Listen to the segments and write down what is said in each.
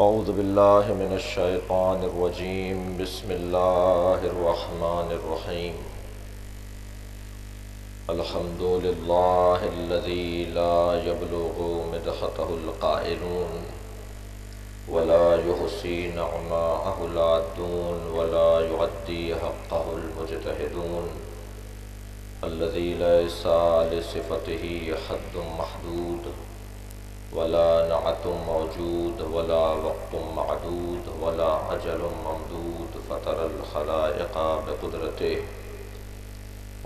اعوذ باللہ من الشیطان الرجیم بسم اللہ الرحمن الرحیم الحمد للہ الذی لا یبلغ مدحتہ القائلون ولا یحصی نعماءہ العادون ولا یعدی حقہ المجتہدون الذی لیس لصفتہ حد محدود ولا نعت موجود ولا وقت معدود ولا عجل ممدود فطر الخلائق بقدرته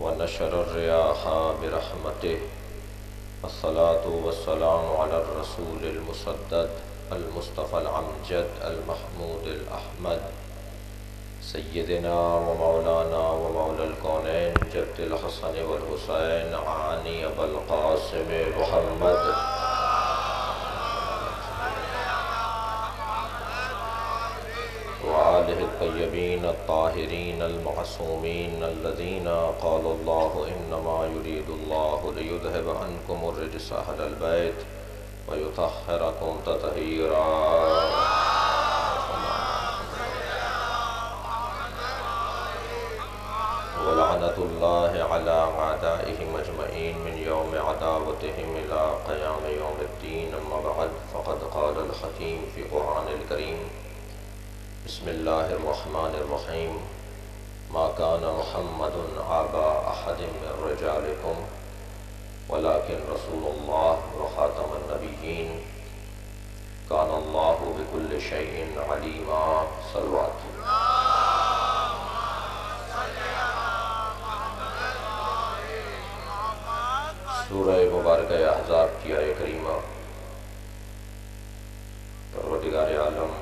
ونشر الرياح برحمته الصلاة والسلام على الرسول المسدد المصطفى العمجد المحمود الأحمد سيدنا ومولانا ومولى الكونين جد الحسن والحسين عاني أبا القاسم محمد وآلہ الطیبین الطاہرین المعصومین الذین قال اللہ انما یرید اللہ لیذہب عنکم الرجس اہل البیت ویطہرکم تطہیرا ولعنۃ اللہ علی اعدائہم اجمعین من یوم عداوتہم الی قیام یوم الدین اما بعد فقد قال الحکیم فی قرآن الکریم بسم اللہ الرحمن الرحیم ما کان محمد ابا احد من رجالکم ولکن رسول اللہ وخاتم النبیین کان اللہ بکل شیء علیما صلوات سورہ مبارکہ احزاب کی آیہ کریمہ پروردگار عالم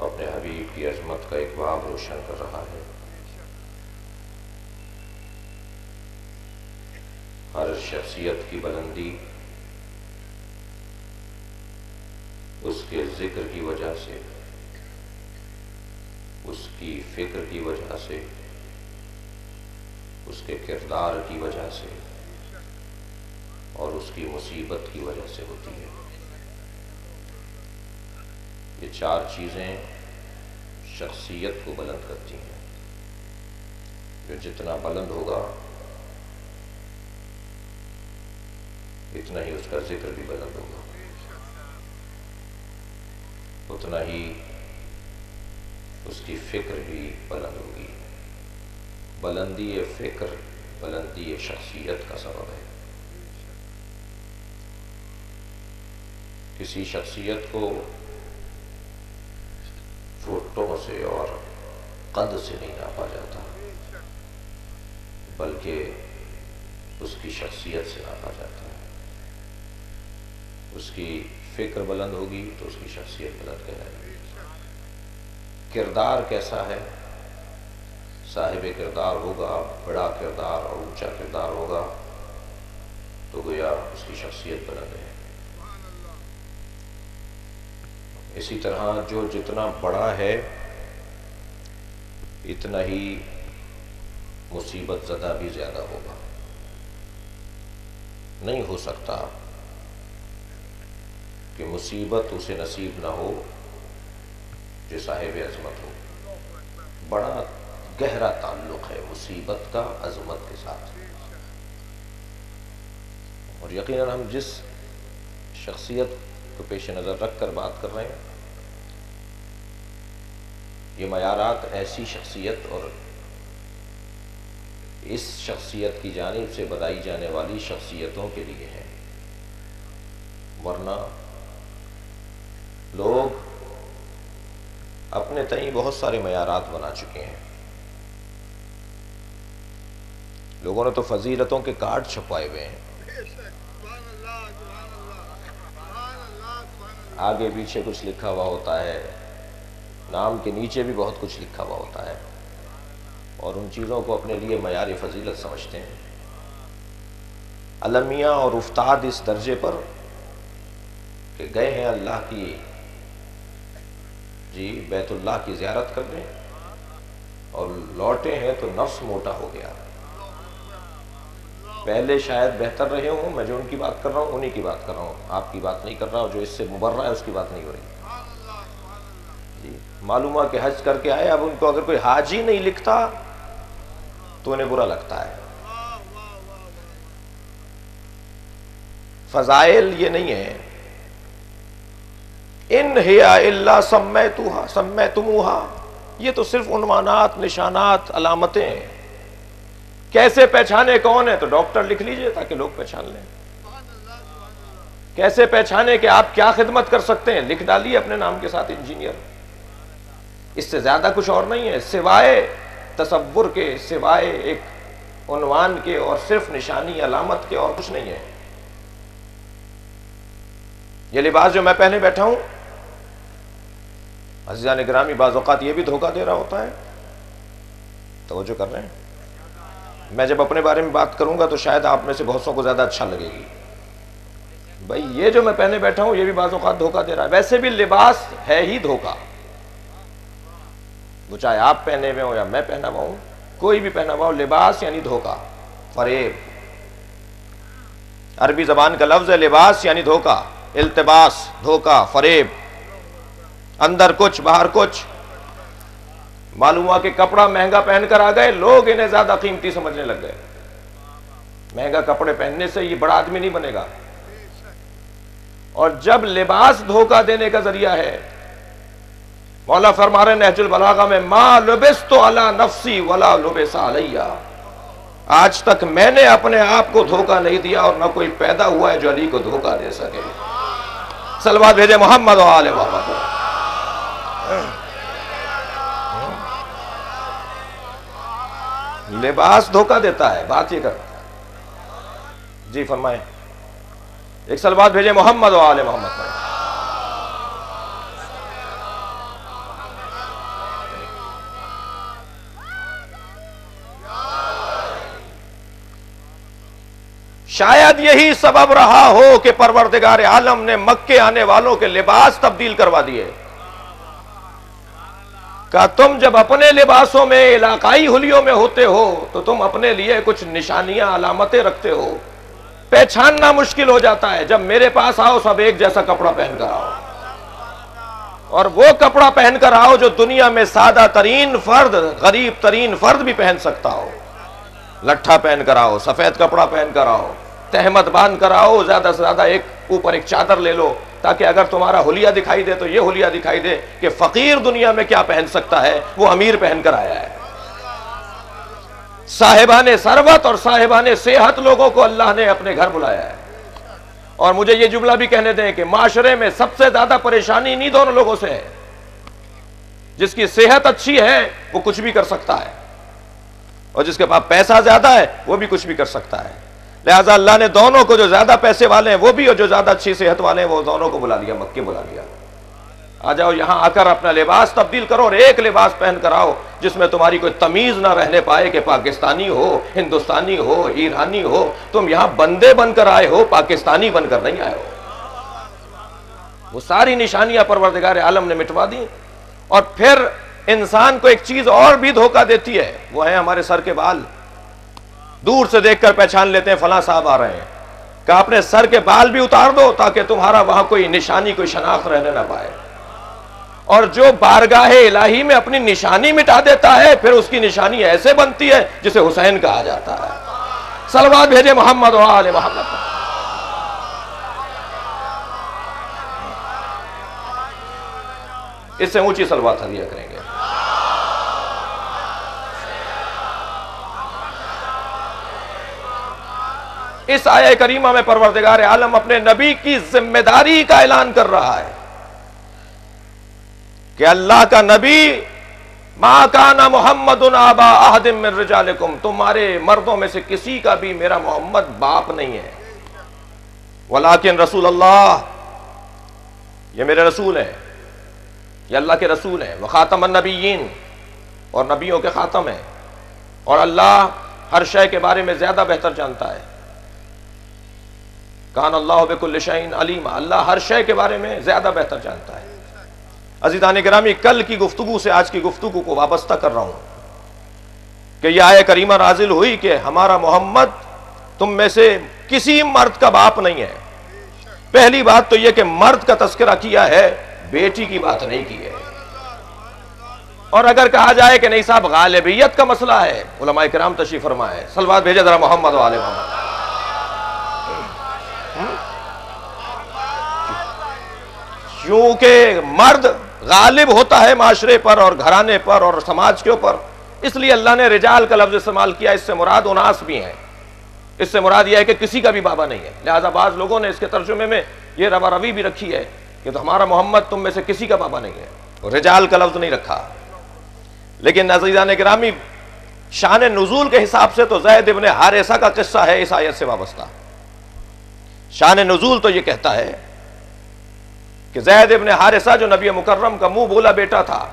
اپنے حبیب کی عظمت کا ایک باب روشن کر رہا ہے۔ ہر شخصیت کی بلندی اس کے ذکر کی وجہ سے، اس کی فکر کی وجہ سے، اس کے کردار کی وجہ سے اور اس کی مصیبت کی وجہ سے ہوتی ہے۔ یہ چار چیزیں شخصیت کو بلند کرتی ہیں۔ جو جتنا بلند ہوگا اتنا ہی اس کا ذکر بھی بلند ہوگا، اتنا ہی اس کی فکر بھی بلند ہوگی۔ بلندی فکر بلندی شخصیت کا سبب ہے۔ کسی شخصیت کو فوٹوں سے اور قد سے نہیں ناپا جاتا، بلکہ اس کی شخصیت سے ناپا جاتا ہے۔ اس کی فکر بلند ہوگی تو اس کی شخصیت بلند کہلائے گی۔ کردار کیسا ہے؟ صاحب کردار ہوگا، بڑا کردار اور اونچا کردار ہوگا تو گویا اس کی شخصیت بلند ہے۔ اسی طرح جو جتنا بڑا ہے اتنا ہی مصیبت زدہ بھی زیادہ ہوگا۔ نہیں ہو سکتا کہ مصیبت اسے نصیب نہ ہو جو صاحب عظمت ہو۔ بڑا گہرا تعلق ہے مصیبت کا عظمت کے ساتھ، اور یقیناً ہم جس شخصیت کو پیش نظر رکھ کر بات کر رہے ہیں، یہ معیارات ایسی شخصیت اور اس شخصیت کی جانب سے بتائی جانے والی شخصیتوں کے لیے ہیں، ورنہ لوگ اپنے تئیں بہت سارے معیارات بنا چکے ہیں۔ لوگوں نے تو فضیلتوں کے کارڈ چھپائے ہوئے ہیں، آگے پیچھے کچھ لکھا ہوا ہوتا ہے، نام کے نیچے بھی بہت کچھ لکھا ہوا ہوتا ہے، اور ان چیزوں کو اپنے لیے معیار فضیلت سمجھتے ہیں۔ المیہ اور افتاد اس درجے پر کہ گئے ہیں اللہ کی بیت اللہ کی زیارت کرنے اور لوٹے ہیں تو نفس موٹا ہو گیا، پہلے شاید بہتر رہے ہوں، میں جو ان کی بات کر رہا ہوں انہی کی بات کر رہا ہوں، آپ کی بات نہیں کر رہا ہوں، جو اس سے مبرہ ہے اس کی بات نہیں ہو رہی جی۔ معلوم ہوا کہ حج کر کے آئے، اب ان کو اگر کوئی حاجی نہیں لکھتا تو انہیں برا لگتا ہے۔ فضائل یہ نہیں ہے، ان ہی الا سمیتموہا، یہ تو صرف عنوانات، نشانات، علامتیں ہیں۔ کیسے پہچانے کون ہے؟ تو ڈاکٹر لکھ لیجئے تاکہ لوگ پہچان لیں۔ کیسے پہچانے کہ آپ کیا خدمت کر سکتے ہیں؟ لکھ ڈالیے اپنے نام کے ساتھ انجینئر۔ اس سے زیادہ کچھ اور نہیں ہے، سوائے تصور کے، سوائے ایک عنوان کے اور صرف نشانی علامت کے، اور کچھ نہیں ہے۔ یہ لباس جو میں پہنے بیٹھا ہوں، عزیزان گرامی، بعض اوقات یہ بھی دھوکہ دے رہا ہوتا ہے۔ توجہ کر رہے ہیں؟ میں جب اپنے بارے میں بات کروں گا تو شاید آپ میں سے بہت سو کو زیادہ اچھا لگے گی۔ بھائی یہ جو میں پہنے بیٹھا ہوں یہ بھی بعض اوقات دھوکہ دے رہا ہے۔ ویسے بھی لباس ہے ہی دھوکہ، وہ چاہے آپ پہنے ہوئے ہوں یا میں پہنا ہوا ہوں، کوئی بھی پہنا ہوا ہو، لباس یعنی دھوکہ، فریب۔ عربی زبان کا لفظ ہے لباس یعنی دھوکہ، التباس، دھوکہ، فریب، اندر کچھ باہر کچھ۔ معلوم ہوا کہ کپڑا مہنگا پہن کر آ گئے، لوگ انہیں زیادہ قیمتی سمجھنے لگ گئے۔ مہنگا کپڑے پہننے سے یہ بڑا آدمی نہیں بنے گا۔ اور جب لباس دھوکہ دینے کا ذریعہ ہے، مولا فرما رہے ہیں نہج البلاغہ میں، ما لبست علی نفسی ولا لبس علی، آج تک میں نے اپنے آپ کو دھوکہ نہیں دیا اور نہ کوئی پیدا ہوا ہے جو علی کو دھوکہ دے سکے۔ صلوات بھیجے محمد و آل محمد۔ لباس دھوکہ دیتا ہے، بات یہ کر جی فرمائیں، ایک صلوات بھیجے محمد و آل محمد۔ شاید یہی سبب رہا ہو کہ پروردگار عالم نے مکے آنے والوں کے لباس تبدیل کروا دیے۔ کہ تم جب اپنے لباسوں میں، علاقائی حلیوں میں ہوتے ہو تو تم اپنے لیے کچھ نشانیاں، علامتیں رکھتے ہو، پہچاننا مشکل ہو جاتا ہے۔ جب میرے پاس آؤ سب ایک جیسا کپڑا پہن کر آؤ، اور وہ کپڑا پہن کر آؤ جو دنیا میں سادہ ترین فرد، غریب ترین فرد بھی پہن سکتا ہو۔ لٹھا پہن کر آؤ، سفید کپڑا پہن کر آؤ، تہمت باندھ کر آؤ، زیادہ سے زیادہ ایک اوپر ایک چادر لے لو، تاکہ اگر تمہارا حلیہ دکھائی دے تو یہ حلیہ دکھائی دے کہ فقیر دنیا میں کیا پہن سکتا ہے، وہ امیر پہن کر آیا ہے۔ صاحبان ثروت اور صاحبان صحت لوگوں کو اللہ نے اپنے گھر بلایا ہے۔ اور مجھے یہ جملہ بھی کہنے دیں کہ معاشرے میں سب سے زیادہ پریشانی انہی دونوں لوگوں سے ہے۔ جس کی صحت اچھی ہے وہ کچھ بھی کر سکتا ہے، اور جس کے پاس پیسہ زیادہ ہے وہ بھی کچھ بھی کر سکتا ہے۔ لہٰذا اللہ نے دونوں کو، جو زیادہ پیسے والے ہیں وہ بھی اور جو زیادہ اچھی صحت والے ہیں وہ دونوں کو بلا لیا، مکے بلا لیا۔ آ جاؤ یہاں آ کر اپنا لباس تبدیل کرو اور ایک لباس پہن کر آؤ جس میں تمہاری کوئی تمیز نہ رہنے پائے کہ پاکستانی ہو، ہندوستانی ہو، ایرانی ہو۔ تم یہاں بندے بن کر آئے ہو، پاکستانی بن کر نہیں آئے ہو۔ وہ ساری نشانیاں پروردگار عالم نے مٹوا دی۔ اور پھر انسان کو ایک چیز اور بھی دھوکہ دیتی ہے، وہ ہے ہمارے سر کے بال۔ دور سے دیکھ کر پہچان لیتے ہیں فلاں صاحب آ رہے ہیں، کہ اپنے سر کے بال بھی اتار دو تاکہ تمہارا وہاں کوئی نشانی، کوئی شناخت رہنے نہ پائے۔ اور جو بارگاہ الہی میں اپنی نشانی مٹا دیتا ہے، پھر اس کی نشانی ایسے بنتی ہے جسے حسین کہا جاتا ہے۔ صلوات بھیجے محمد و آل محمد۔ اس سے اونچی صلوات ہدیہ کریں گے۔ اس آیہ کریمہ میں پروردگار عالم اپنے نبی کی ذمہ داری کا اعلان کر رہا ہے کہ اللہ کا نبی، ما کان محمد ابا احد من رجالکم، تمہارے مردوں میں سے کسی کا بھی میرا محمد باپ نہیں ہے، ولیکن رسول اللہ، یہ میرے رسول ہیں، یہ اللہ کے رسول ہیں، وخاتم النبیین، اور نبیوں کے خاتم ہیں، اور اللہ ہر شے کے بارے میں زیادہ بہتر جانتا ہے۔ کان اللہ بکل شیء علیم، اللہ ہر شے کے بارے میں زیادہ بہتر جانتا ہے۔ عزیزان گرامی، کل کی گفتگو سے آج کی گفتگو کو وابستہ کر رہا ہوں کہ یہ آیہ کریمہ نازل ہوئی کہ ہمارا محمد تم میں سے کسی مرد کا باپ نہیں ہے. پہلی بات تو یہ کہ مرد کا تذکرہ کیا ہے، بیٹی کی بات نہیں کی ہے. اور اگر کہا جائے کہ نہیں صاحب غالبیت کا مسئلہ ہے، علماء کرام تشریف فرمائے، صلوات بھیجے ذرا محمد و آل محمد. کیونکہ مرد غالب ہوتا ہے معاشرے پر اور گھرانے پر اور سماج کے اوپر، اس لیے اللہ نے رجال کا لفظ استعمال کیا. اس سے مراد اناس بھی ہیں، اس سے مراد یہ ہے کہ کسی کا بھی بابا نہیں ہے. لہذا بعض لوگوں نے اس کے ترجمے میں یہ روی بھی رکھی ہے کہ تو ہمارا محمد تم میں سے کسی کا بابا نہیں ہے، رجال کا لفظ نہیں رکھا. لیکن عزیزان گرامی، شان نزول کے حساب سے تو زید ابن حارثہ کا قصہ ہے اس آیت سے وابستہ. شان نزول تو یہ کہتا ہے کہ زید ابن حارثہ جو نبی مکرم کا منہ بولا بیٹا تھا،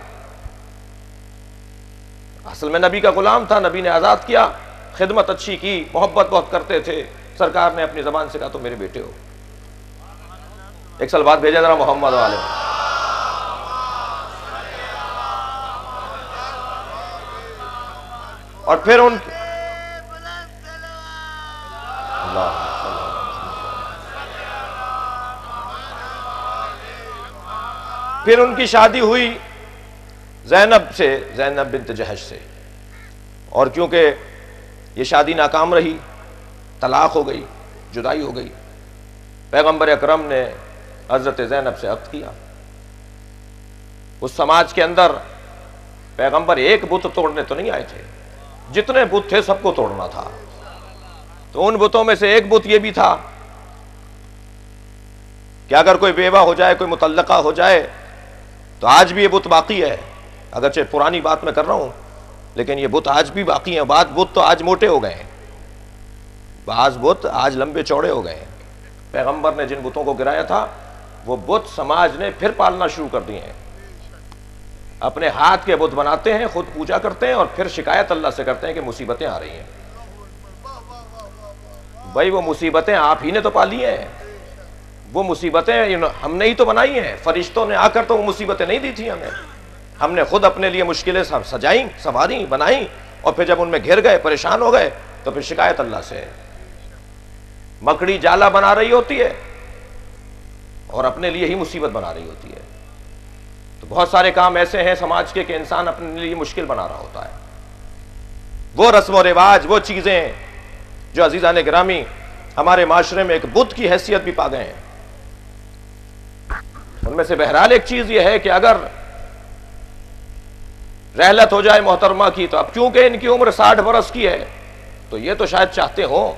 اصل میں نبی کا غلام تھا، نبی نے آزاد کیا، خدمت اچھی کی، محبت بہت کرتے تھے، سرکار نے اپنی زبان سے کہا تو میرے بیٹے ہو. ایک سال بعد بھیجا ذرا محمد والے. اور پھر ان کی شادی ہوئی زینب سے، زینب بنت جہش سے. اور کیونکہ یہ شادی ناکام رہی، طلاق ہو گئی، جدائی ہو گئی، پیغمبر اکرم نے حضرت زینب سے عقد کیا. اس سماج کے اندر پیغمبر ایک بت توڑنے تو نہیں آئے تھے، جتنے بت تھے سب کو توڑنا تھا. تو ان بتوں میں سے ایک بت یہ بھی تھا کہ اگر کوئی بیوہ ہو جائے، کوئی مطلقہ ہو جائے، تو آج بھی یہ بت باقی ہے. اگرچہ پرانی بات میں کر رہا ہوں لیکن یہ بت آج بھی باقی ہیں. بعض بت تو آج موٹے ہو گئے ہیں، بعض بت آج لمبے چوڑے ہو گئے ہیں. پیغمبر نے جن بتوں کو گرایا تھا وہ بت سماج نے پھر پالنا شروع کر دیے ہیں. اپنے ہاتھ کے بت بناتے ہیں، خود پوجا کرتے ہیں اور پھر شکایت اللہ سے کرتے ہیں کہ مصیبتیں آ رہی ہیں. بھائی وہ مصیبتیں آپ ہی نے تو پالی ہیں، وہ مصیبتیں ہم نے ہی تو بنائی ہیں. فرشتوں نے آ کر تو وہ مصیبتیں نہیں دی تھی ہمیں، ہم نے خود اپنے لیے مشکلیں سجائیں، سنواریں، بنائیں، اور پھر جب ان میں گھر گئے، پریشان ہو گئے تو پھر شکایت اللہ سے. مکڑی جالا بنا رہی ہوتی ہے اور اپنے لیے ہی مصیبت بنا رہی ہوتی ہے. تو بہت سارے کام ایسے ہیں سماج کے کہ انسان اپنے لیے مشکل بنا رہا ہوتا ہے. وہ رسم و رواج، وہ چیزیں جو عزیزان گرامی ہمارے معاشرے میں ایک بت کی حیثیت بھی پا گئے ہیں، ان میں سے بہرحال ایک چیز یہ ہے کہ اگر رحلت ہو جائے محترمہ کی، تو اب کیونکہ ان کی عمر 60 برس کی ہے تو یہ تو شاید چاہتے ہوں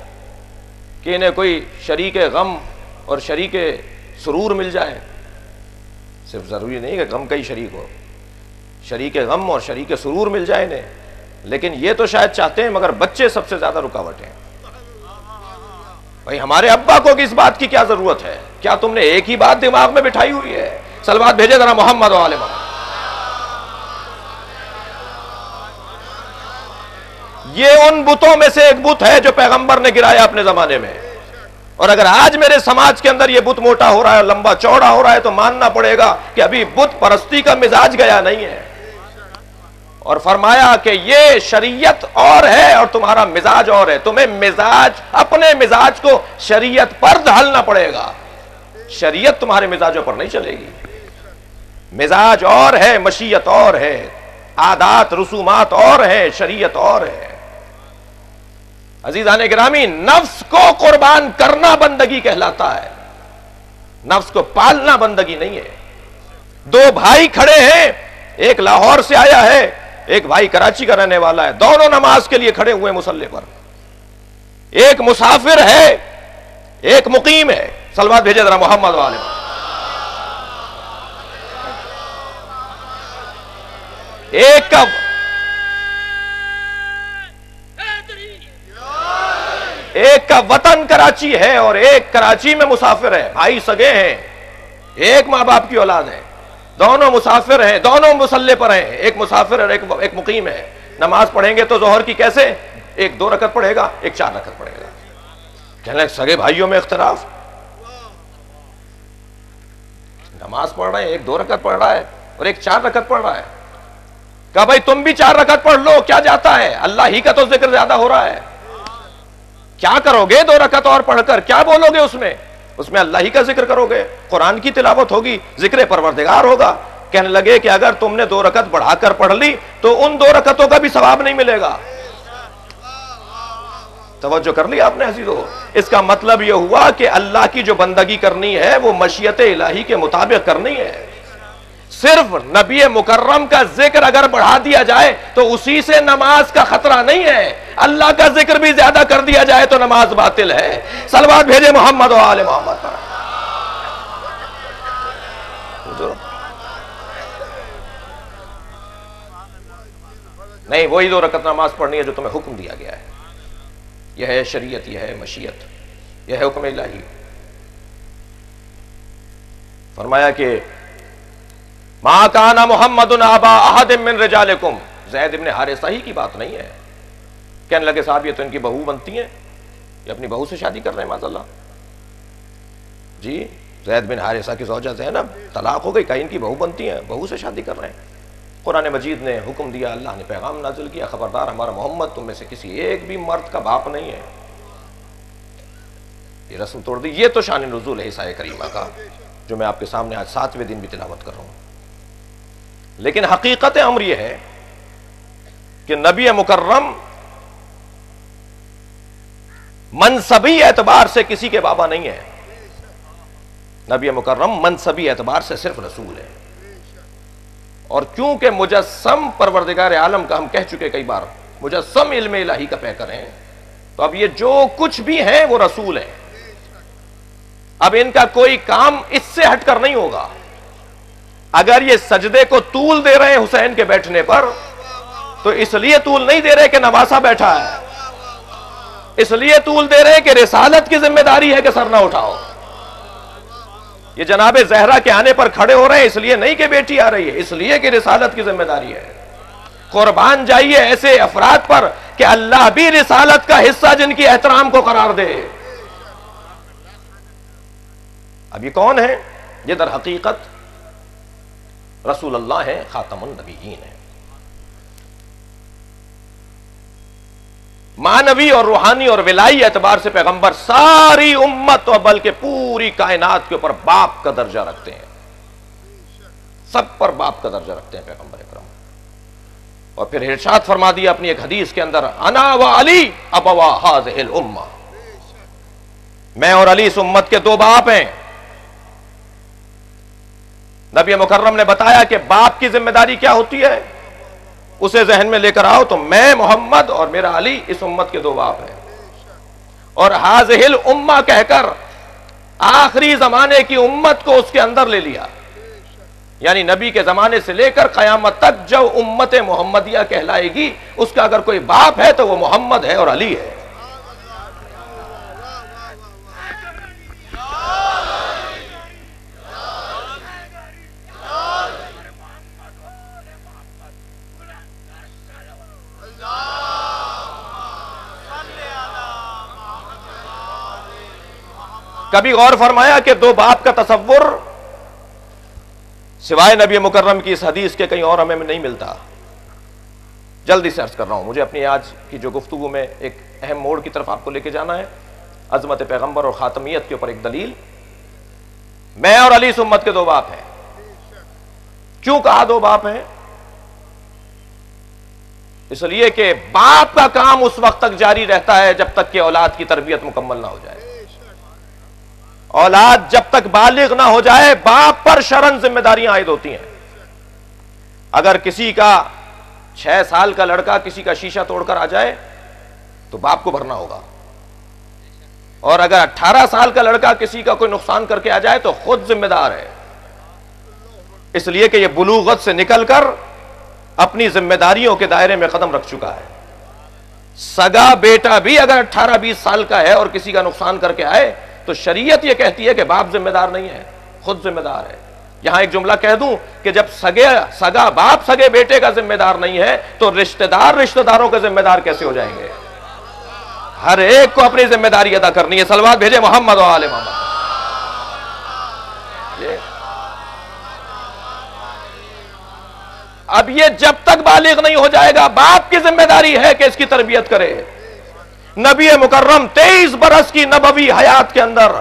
کہ انہیں کوئی شریک غم اور شریک سرور مل جائے. صرف ضروری نہیں کہ غم کا ہی شریک ہو، شریک غم اور شریک سرور مل جائے انہیں، لیکن یہ تو شاید چاہتے ہیں، مگر بچے سب سے زیادہ رکاوٹ ہیں. بھائی ہمارے ابا کو کس بات کی کیا ضرورت ہے؟ کیا تم نے ایک ہی بات دماغ میں بٹھائی ہوئی ہے؟ صلوات بھیجے ذرا محمد و آل محمد. یہ ان بتوں میں سے ایک بت ہے جو پیغمبر نے گرایا اپنے زمانے میں. اور اگر آج میرے سماج کے اندر یہ بت موٹا ہو رہا ہے، لمبا چوڑا ہو رہا ہے، تو ماننا پڑے گا کہ ابھی بت پرستی کا مزاج گیا نہیں ہے. اور فرمایا کہ یہ شریعت اور ہے اور تمہارا مزاج اور ہے. تمہیں مزاج، اپنے مزاج کو شریعت پر ڈھالنا پڑے گا، شریعت تمہارے مزاجوں پر نہیں چلے گی. مزاج اور ہے، مشیت اور ہے، عادات رسومات اور ہے، شریعت اور ہے. عزیزان گرامی، نفس کو قربان کرنا بندگی کہلاتا ہے، نفس کو پالنا بندگی نہیں ہے. دو بھائی کھڑے ہیں، ایک لاہور سے آیا ہے، ایک بھائی کراچی کا رہنے والا ہے. دونوں نماز کے لیے کھڑے ہوئے مصلی پر. ایک مسافر ہے، ایک مقیم ہے. صلوات بھیجے ذرا محمد والے. ایک کا وطن کراچی ہے اور ایک کراچی میں مسافر ہے. بھائی سگے ہیں، ایک ماں باپ کی اولاد ہے، دونوں مسافر ہیں، دونوں مصلی پر ہیں. ایک مسافر اور ایک مقیم ہے. نماز پڑھیں گے تو ظہر کی کیسے؟ ایک 2 رکعت پڑھے گا، ایک 4 رکعت پڑھے گا. کہنے لگے سگے بھائیوں میں اختلاف، نماز پڑھ رہے ہیں، ایک 2 رکعت پڑھ رہا ہے اور ایک 4 رکعت پڑھ رہا ہے. کہا بھائی تم بھی 4 رکعت پڑھ لو، کیا جاتا ہے، اللہ ہی کا تو ذکر زیادہ ہو رہا ہے. کیا کرو گے 2 رکعت اور پڑھ کر؟ کیا بولو گے اس میں اللہ ہی کا ذکر کرو گے، قرآن کی تلاوت ہوگی، ذکر پروردگار ہوگا۔ کہنے لگے کہ اگر تم نے 2 رکعت بڑھا کر پڑھ لی تو ان 2 رکعتوں کا بھی ثواب نہیں ملے گا۔ توجہ کر لی آپ نے عزیزو؟ اس کا مطلب یہ ہوا کہ اللہ کی جو بندگی کرنی ہے وہ مشیت الہی کے مطابق کرنی ہے۔ صرف نبی مکرم کا ذکر اگر بڑھا دیا جائے تو اسی سے نماز کا خطرہ نہیں ہے، اللہ کا ذکر بھی زیادہ کر دیا جائے تو نماز باطل ہے۔ صلوات بھیجے محمد و آل محمد پر۔ نہیں، وہی 2 رکعت نماز پڑھنی ہے جو تمہیں حکم دیا گیا ہے۔ یہ ہے شریعت، یہ ہے مشیت، یہ ہے حکم الہی۔ فرمایا کہ ما کان محمد ابا احد من رجالکم، زید ابن حارثہ ہی کی بات نہیں ہے۔ کہنے لگے صاحب یہ تو ان کی بہو بنتی ہیں، یہ اپنی بہو سے شادی کر رہے ہیں معاذ اللہ۔ جی زید بن حارثہ کی زوجہ زینب طلاق ہو گئی، کہیں ان کی بہو بنتی ہیں، بہو سے شادی کر رہے ہیں۔ قرآن مجید نے حکم دیا، اللہ نے پیغام نازل کیا، خبردار ہمارا محمد تم میں سے کسی ایک بھی مرد کا باپ نہیں ہے۔ یہ رسم توڑ دی۔ یہ تو شان نزول ہے عیسیٰ کریمہ کا، جو میں آپ کے سامنے آج 7ویں دن بھی تلاوت کر رہا ہوں۔ لیکن حقیقت امر یہ ہے کہ نبی مکرم منصبی اعتبار سے کسی کے بابا نہیں ہے۔ نبی مکرم منصبی اعتبار سے صرف رسول ہے، اور کیونکہ مجسم پروردگار عالم کا، ہم کہہ چکے کئی بار، مجسم علم الہی کا پیکر ہیں، تو اب یہ جو کچھ بھی ہیں وہ رسول ہیں۔ اب ان کا کوئی کام اس سے ہٹ کر نہیں ہوگا۔ اگر یہ سجدے کو طول دے رہے ہیں حسین کے بیٹھنے پر، تو اس لیے طول نہیں دے رہے کہ نواسا بیٹھا ہے، اس لیے طول دے رہے کہ رسالت کی ذمہ داری ہے کہ سر نہ اٹھاؤ۔ یہ جناب زہرا کے آنے پر کھڑے ہو رہے ہیں اس لیے نہیں کہ بیٹی آ رہی ہے، اس لیے کہ رسالت کی ذمہ داری ہے۔ قربان جائیے ایسے افراد پر کہ اللہ بھی رسالت کا حصہ جن کی احترام کو قرار دے۔ اب یہ کون ہے؟ یہ در حقیقت رسول اللہ ہیں، خاتم النبیین ہیں۔ معنوی اور روحانی اور ولائی اعتبار سے پیغمبر ساری امت اور بلکہ پوری کائنات کے اوپر باپ کا درجہ رکھتے ہیں، سب پر باپ کا درجہ رکھتے ہیں پیغمبر اکرم۔ اور پھر ارشاد فرما دیا اپنی ایک حدیث کے اندر، انا و علی ابوا ہذہ الامہ، میں اور علی اس امت کے 2 باپ ہیں۔ نبی مکرم نے بتایا کہ باپ کی ذمہ داری کیا ہوتی ہے، اسے ذہن میں لے کر آؤ تو میں محمد اور میرا علی اس امت کے 2 باپ ہیں۔ اور ہذہ الامہ کہہ کر آخری زمانے کی امت کو اس کے اندر لے لیا، یعنی نبی کے زمانے سے لے کر قیامت تک جو امت محمدیہ کہلائے گی، اس کا اگر کوئی باپ ہے تو وہ محمد ہے اور علی ہے۔ کبھی غور فرمایا کہ 2 باپ کا تصور سوائے نبی مکرم کی اس حدیث کے کہیں اور ہمیں نہیں ملتا؟ جلدی سے عرض کر رہا ہوں، مجھے اپنی آج کی جو گفتگو میں ایک اہم موڑ کی طرف آپ کو لے کے جانا ہے، عظمت پیغمبر اور خاتمیت کے اوپر ایک دلیل۔ میں اور علی اس امت کے 2 باپ ہیں۔ کیوں کہا 2 باپ ہیں؟ اس لیے کہ باپ کا کام اس وقت تک جاری رہتا ہے جب تک کہ اولاد کی تربیت مکمل نہ ہو جائے۔ اولاد جب تک بالغ نہ ہو جائے باپ پر شرعاً ذمہ داریاں عائد ہوتی ہیں۔ اگر کسی کا 6 سال کا لڑکا کسی کا شیشہ توڑ کر آ جائے تو باپ کو بھرنا ہوگا، اور اگر 18 سال کا لڑکا کسی کا کوئی نقصان کر کے آ جائے تو خود ذمہ دار ہے، اس لیے کہ یہ بلوغت سے نکل کر اپنی ذمہ داریوں کے دائرے میں قدم رکھ چکا ہے۔ سگا بیٹا بھی اگر 18-20 سال کا ہے اور کسی کا نقصان کر کے آئے تو شریعت یہ کہتی ہے کہ باپ ذمہ دار نہیں ہے، خود ذمہ دار ہے۔ یہاں ایک جملہ کہہ دوں کہ جب سگا باپ سگے بیٹے کا ذمہ دار نہیں ہے تو رشتہ داروں کے ذمہ دار کیسے ہو جائیں گے؟ ہر ایک کو اپنی ذمہ داری ادا کرنی ہے۔ صلوات بھیجے محمد و آل محمد۔ اب یہ جب تک بالغ نہیں ہو جائے گا باپ کی ذمہ داری ہے کہ اس کی تربیت کرے، نبی مکرم 23 برس کی نبوی حیات کے اندر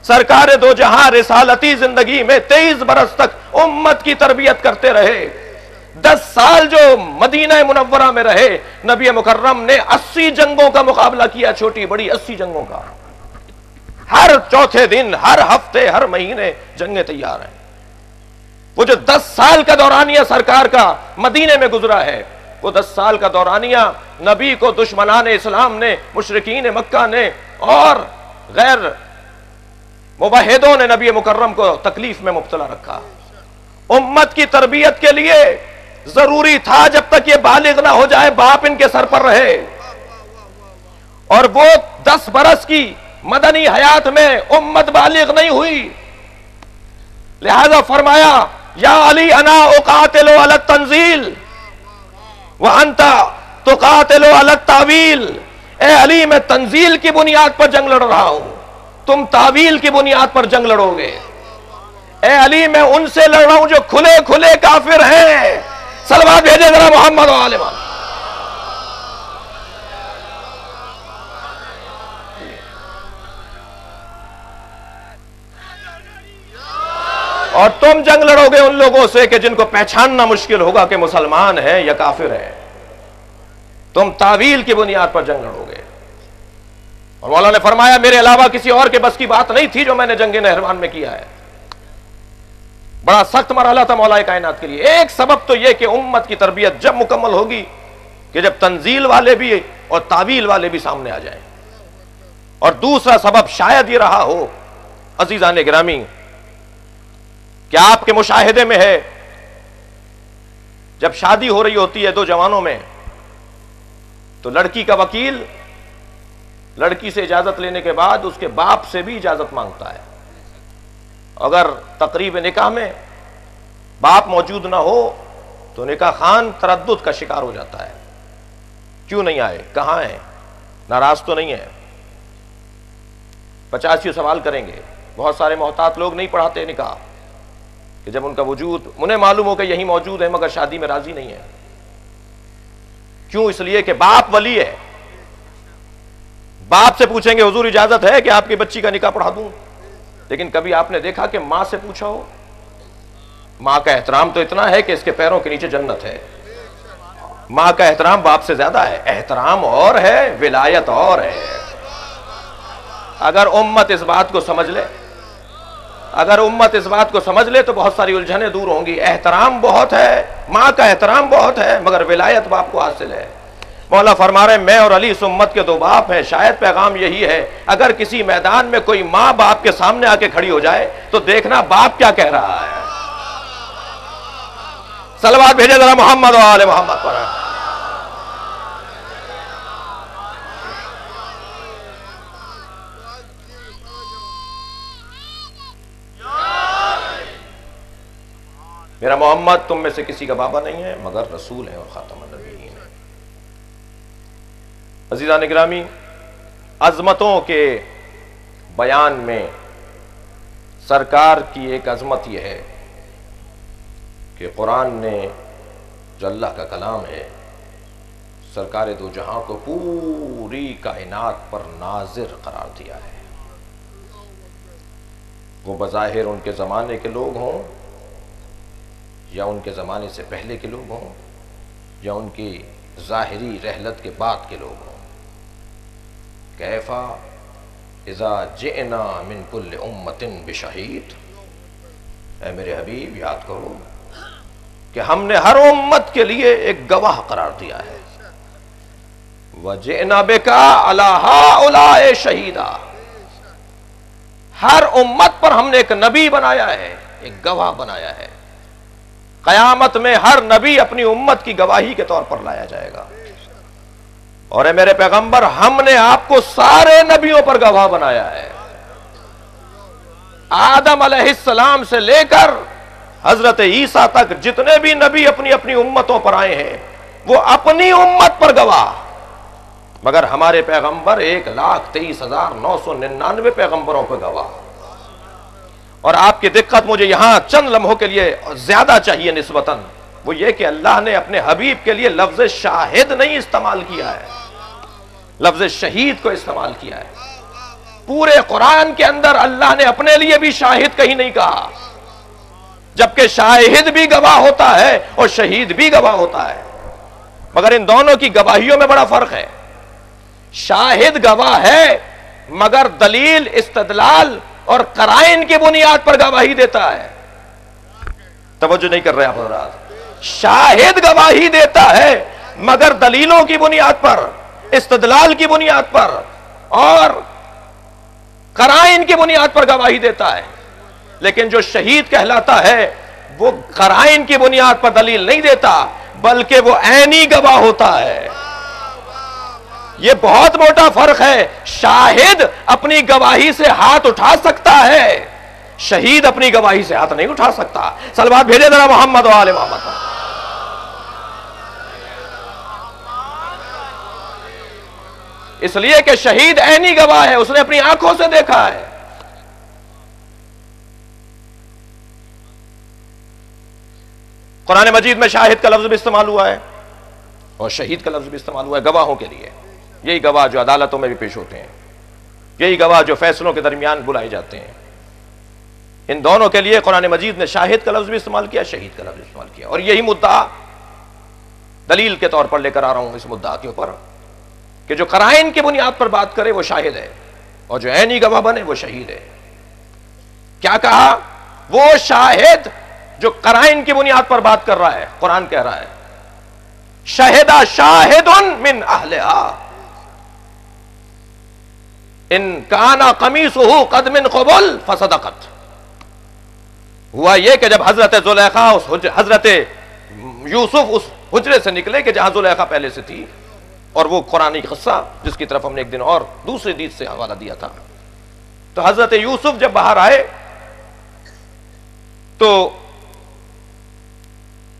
سرکار دو جہاں رسالتی زندگی میں 23 برس تک امت کی تربیت کرتے رہے. 10 سال جو مدینہ منورہ میں رہے، نبی مکرم نے 80 جنگوں کا مقابلہ کیا، چھوٹی بڑی 80 جنگوں کا. ہر چوتھے دن، ہر ہفتے، ہر مہینے جنگیں تیار ہیں. وہ جو 10 سال کا دورانیہ سرکار کا مدینے میں گزرا ہے، وہ 10 سال کا دورانیہ نبی کو دشمنان اسلام نے، مشرکین مکہ نے اور غیر موحدوں نے نبی مکرم کو تکلیف میں مبتلا رکھا. امت کی تربیت کے لیے ضروری تھا جب تک یہ بالغ نہ ہو جائے باپ ان کے سر پر رہے. اور وہ 10 برس کی مدنی حیات میں امت بالغ نہیں ہوئی، لہذا فرمایا یا علی انا اقاتل علی التنزیل وانت تقاتل علی التاویل. اے علی میں تنزیل کی بنیاد پر جنگ لڑ رہا ہوں، تم تعویل کی بنیاد پر جنگ لڑو گے. اے علی میں ان سے لڑ رہا ہوں جو کھلے کھلے کافر ہیں. صلوات بھیجے ذرا محمد و آل محمد. اور تم جنگ لڑو گے ان لوگوں سے کہ جن کو پہچاننا مشکل ہوگا کہ مسلمان ہیں یا کافر ہیں. تم تعویل کی بنیاد پر جنگ لڑو گے. اور مولا نے فرمایا میرے علاوہ کسی اور کے بس کی بات نہیں تھی جو میں نے جنگ نہروان میں کیا ہے. بڑا سخت مرحلہ تھا مولا کائنات کے لیے. ایک سبب تو یہ کہ امت کی تربیت جب مکمل ہوگی کہ جب تنزیل والے بھی اور تعویل والے بھی سامنے آ جائیں. اور دوسرا سبب شاید یہ رہا ہو عزیزان گرامی کہ آپ کے مشاہدے میں ہے جب شادی ہو رہی ہوتی ہے 2 جوانوں میں تو لڑکی کا وکیل لڑکی سے اجازت لینے کے بعد اس کے باپ سے بھی اجازت مانگتا ہے. اگر تقریب نکاح میں باپ موجود نہ ہو تو نکاح خان تردد کا شکار ہو جاتا ہے. کیوں نہیں آئے، کہاں ہیں، ناراض تو نہیں ہے. 50 سوال کریں گے. بہت سارے محتاط لوگ نہیں پڑھاتے نکاح کہ جب ان کا وجود انہیں معلوم ہو کہ یہی موجود ہے مگر شادی میں راضی نہیں ہے. کیوں؟ اس لیے کہ باپ ولی ہے. باپ سے پوچھیں گے حضور اجازت ہے کہ آپ کی بچی کا نکاح پڑھا دوں؟ لیکن کبھی آپ نے دیکھا کہ ماں سے پوچھا ہو؟ ماں کا احترام تو اتنا ہے کہ اس کے پیروں کے نیچے جنت ہے. ماں کا احترام باپ سے زیادہ ہے. احترام اور ہے، ولایت اور ہے. اگر امت اس بات کو سمجھ لے، اگر امت اس بات کو سمجھ لے تو بہت ساری الجھنیں دور ہوں گی. احترام بہت ہے، ماں کا احترام بہت ہے، مگر ولایت باپ کو حاصل ہے. مولا فرما رہے ہیں میں اور علی اس امت کے 2 باپ ہیں. شاید پیغام یہی ہے اگر کسی میدان میں کوئی ماں باپ کے سامنے آ کے کھڑی ہو جائے تو دیکھنا باپ کیا کہہ رہا ہے. صلوات بھیجے ذرا محمد و آل محمد پر. میرا محمد تم میں سے کسی کا بابا نہیں ہے مگر رسول ہے اور خاتم النبیین ہے. عزیزان گرامی، عظمتوں کے بیان میں سرکار کی ایک عظمت یہ ہے کہ قرآن نے جو اللہ کا کلام ہے سرکار 2 جہاں کو پوری کائنات پر ناظر قرار دیا ہے. وہ بظاہر ان کے زمانے کے لوگ ہوں یا ان کے زمانے سے پہلے کے لوگ ہوں یا ان کی ظاہری رحلت کے بعد کے لوگ ہوں. کیفا اذا جئنا من کل امت بشہید. اے میرے حبیب یاد کرو کہ ہم نے ہر امت کے لیے ایک گواہ قرار دیا ہے. وَجِئْنَا بِكَ عَلَىٰ هَٰؤُلَاءِ شَهِيدًا. ہر امت پر ہم نے ایک نبی بنایا ہے، ایک گواہ بنایا ہے. قیامت میں ہر نبی اپنی امت کی گواہی کے طور پر لایا جائے گا. اور اے میرے پیغمبر ہم نے آپ کو سارے نبیوں پر گواہ بنایا ہے. آدم علیہ السلام سے لے کر حضرت عیسیٰ تک جتنے بھی نبی اپنی اپنی امتوں پر آئے ہیں وہ اپنی امت پر گواہ. مگر ہمارے پیغمبر 1,23,999 پیغمبروں پر گواہ. اور آپ کی دقت مجھے یہاں چند لمحوں کے لیے زیادہ چاہیے نسبتاً، وہ یہ کہ اللہ نے اپنے حبیب کے لیے لفظ شاہد نہیں استعمال کیا ہے. لفظ شہید کو استعمال کیا ہے. پورے قرآن کے اندر اللہ نے اپنے لیے بھی شاہد کہیں نہیں کہا، جبکہ شاہد بھی گواہ ہوتا ہے اور شہید بھی گواہ ہوتا ہے، مگر ان دونوں کی گواہیوں میں بڑا فرق ہے. شاہد گواہ ہے مگر دلیل، استدلال اور قرائن کی بنیاد پر گواہی دیتا ہے. توجہ نہیں کر رہے آپ حضرات. شاہد گواہی دیتا ہے مگر دلیلوں کی بنیاد پر، استدلال کی بنیاد پر اور قرائن کی بنیاد پر گواہی دیتا ہے. لیکن جو شہید کہلاتا ہے وہ قرائن کی بنیاد پر دلیل نہیں دیتا بلکہ وہ عینی گواہ ہوتا ہے. یہ بہت موٹا فرق ہے. شاہد اپنی گواہی سے ہاتھ اٹھا سکتا ہے، شہید اپنی گواہی سے ہاتھ نہیں اٹھا سکتا. صلوات بھیجے ذرا محمد و آل محمد. اس لیے کہ شہید عینی گواہ ہے، اس نے اپنی آنکھوں سے دیکھا ہے. قرآن مجید میں شاہد کا لفظ بھی استعمال ہوا ہے اور شہید کا لفظ بھی استعمال ہوا ہے گواہوں کے لیے. یہی گواہ جو عدالتوں میں بھی پیش ہوتے ہیں، یہی گواہ جو فیصلوں کے درمیان بلائے جاتے ہیں. ان دونوں کے لیے قرآن مجید نے شاہد کا لفظ بھی استعمال کیا، شہید کا لفظ بھی استعمال کیا. اور یہی مدعا دلیل کے طور پر لے کر آ رہا ہوں اس مدعا کے اوپر کہ جو قرائن کی بنیاد پر بات کرے وہ شاہد ہے اور جو عینی گواہ بنے وہ شہید ہے. کیا کہا؟ وہ شاہد جو قرائن کی بنیاد پر بات کر رہا ہے. قرآن کہہ رہا ہے شہد شاہد من اہلہا ان کان قمیصہ قد من قبل فصدقت. ہوا یہ کہ جب حضرت زلیخا حضرت یوسف اس حجرے سے نکلے کہ جہاں زلیخا پہلے سے تھی، اور وہ قرآنی قصہ جس کی طرف ہم نے ایک دن اور دوسری حدیث سے حوالہ دیا تھا. تو حضرت یوسف جب باہر آئے تو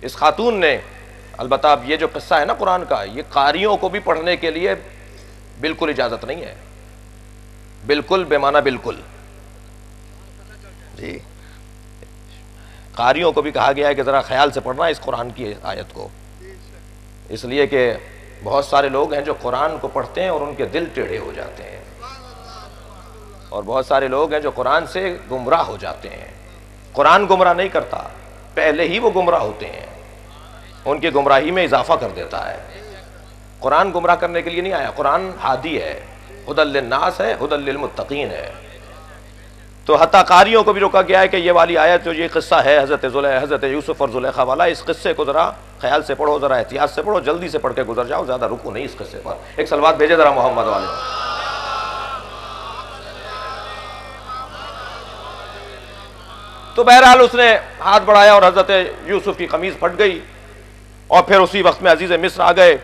اس خاتون نے، البتہ اب یہ جو قصہ ہے نا قرآن کا، یہ قاریوں کو بھی پڑھنے کے لیے بالکل اجازت نہیں ہے. بالکل بے معنی بالکل جی. قاریوں کو بھی کہا گیا ہے کہ ذرا خیال سے پڑھنا اس قرآن کی آیت کو، اس لیے کہ بہت سارے لوگ ہیں جو قرآن کو پڑھتے ہیں اور ان کے دل ٹیڑھے ہو جاتے ہیں، اور بہت سارے لوگ ہیں جو قرآن سے گمراہ ہو جاتے ہیں. قرآن گمراہ نہیں کرتا، پہلے ہی وہ گمراہ ہوتے ہیں، ان کی گمراہی میں اضافہ کر دیتا ہے. قرآن گمراہ کرنے کے لیے نہیں آیا. قرآن ہادی ہے، ہدی للناس ہے، ہدی للمتقین ہے. تو حتیٰ قاریوں کو بھی روکا گیا ہے کہ یہ والی آیت جو یہ قصہ ہے حضرت یوسف اور زلیخا والا، اس قصے کو ذرا خیال سے پڑھو، ذرا احتیاط سے پڑھو، جلدی سے پڑھ کے گزر جاؤ، زیادہ رکو نہیں اس قصے پر. ایک صلوات بھیجے ذرا محمد والے. تو بہرحال اس نے ہاتھ بڑھایا اور حضرت یوسف کی قمیض پھٹ گئی، اور پھر اسی وقت میں عزیز مصر آ گئے.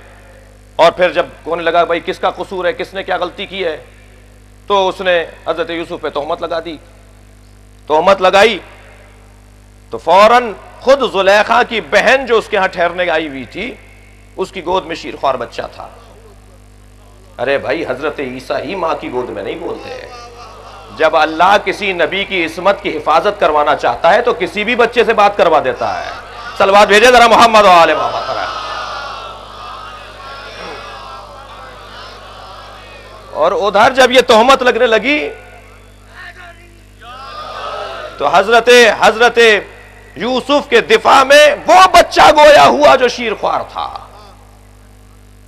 اور پھر جب ہونے لگا بھائی کس کا قصور ہے، کس نے کیا غلطی کی ہے، تو اس نے حضرت یوسف پہ تہمت لگا دی. تہمت لگائی تو فوراً خود زلیخا کی بہن جو اس کے ہاں ٹھہرنے آئی ہوئی تھی، اس کی گود میں شیرخوار بچہ تھا. ارے بھائی حضرت عیسیٰ ہی ماں کی گود میں نہیں بولتے. جب اللہ کسی نبی کی عصمت کی حفاظت کروانا چاہتا ہے تو کسی بھی بچے سے بات کروا دیتا ہے. صلوات بھیجے ذرا محمد و آل محمد. اور ادھر جب یہ تہمت لگنے لگی تو حضرت یوسف کے دفاع میں وہ بچہ گویا ہوا جو شیرخوار تھا،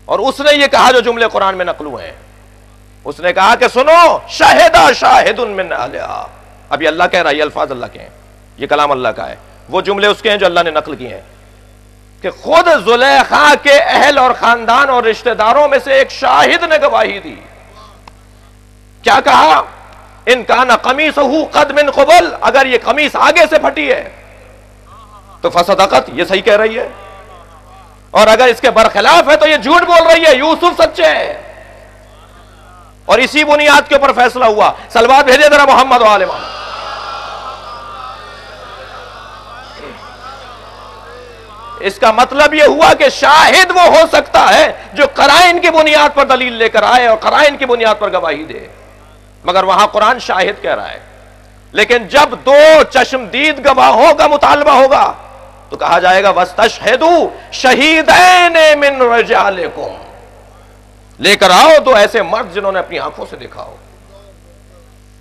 اور اس نے یہ کہا جو جملے قرآن میں نقل ہوئے ہیں. اس نے کہا کہ سنو شاہدہ شاہد من اہلہا. اب یہ اللہ کہہ رہا ہے، یہ الفاظ اللہ کے ہیں، یہ کلام اللہ کا ہے. وہ جملے اس کے ہیں جو اللہ نے نقل کیے ہیں کہ خود زلیخا کے اہل اور خاندان اور رشتہ داروں میں سے ایک شاہد نے گواہی دی. کیا کہا؟ ان کان قمیصہ قد من قبل، اگر یہ قمیص آگے سے پھٹی ہے تو فصدقت، یہ صحیح کہہ رہی ہے، اور اگر اس کے برخلاف ہے تو یہ جھوٹ بول رہی ہے، یوسف سچے ہے. اور اسی بنیاد کے اوپر فیصلہ ہوا. صلوات بھیجے ذرا محمد و آل محمد. اس کا مطلب یہ ہوا کہ شاہد وہ ہو سکتا ہے جو قرائن کی بنیاد پر دلیل لے کر آئے اور قرائن کی بنیاد پر گواہی دے، مگر وہاں قرآن شاہد کہہ رہا ہے. لیکن جب دو چشمدید گواہوں کا مطالبہ ہوگا تو کہا جائے گا وَاسْتَشْهِدُوا شَهِيدَيْنِ مِن رِجَالِكُمْ. لے کر آؤ دو ایسے مرد جنہوں نے اپنی آنکھوں سے دیکھا ہو،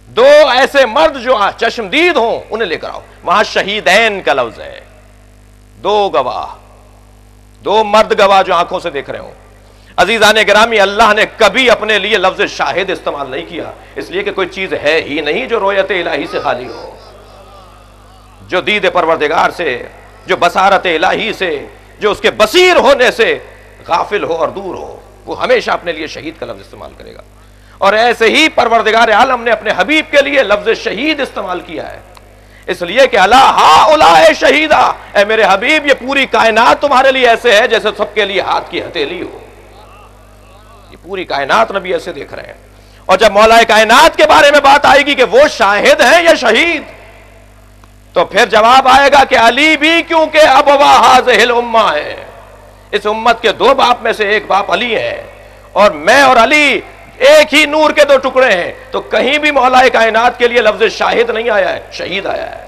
دو ایسے مرد جو چشمدید ہوں، انہیں لے کر آؤ۔ وہاں شہیدین کا لفظ ہے، دو گواہ، دو مرد گواہ جو آنکھوں سے دیکھ رہے ہوں۔ عزیزان گرامی، اللہ نے کبھی اپنے لیے لفظ شاہد استعمال نہیں کیا، اس لیے کہ کوئی چیز ہے ہی نہیں جو رویت الہی سے خالی ہو، جو دید پروردگار سے، جو بصارت الہی سے، جو اس کے بصیر ہونے سے غافل ہو اور دور ہو، وہ ہمیشہ اپنے لیے شہید کا لفظ استعمال کرے گا۔ اور ایسے ہی پروردگار عالم نے اپنے حبیب کے لیے لفظ شہید استعمال کیا ہے، اس لیے کہ الا ہؤلاء شہیدا، اے میرے حبیب یہ پوری کائنات تمہارے لیے ایسے ہے جیسے سب کے لیے ہاتھ کی ہتھیلی ہو۔ یہ پوری کائنات نبی ایسے دیکھ رہے ہیں۔ اور جب مولا کائنات کے بارے میں بات آئے گی کہ وہ شاہد ہیں یا شہید، تو پھر جواب آئے گا کہ علی بھی کیونکہ ابوا ھذہ الامہ ہے، اس امت کے دو باپ میں سے ایک باپ علی ہے، اور میں اور علی ایک ہی نور کے دو ٹکڑے ہیں، تو کہیں بھی مولا کائنات کے لیے لفظ شاہد نہیں آیا ہے، شہید آیا ہے۔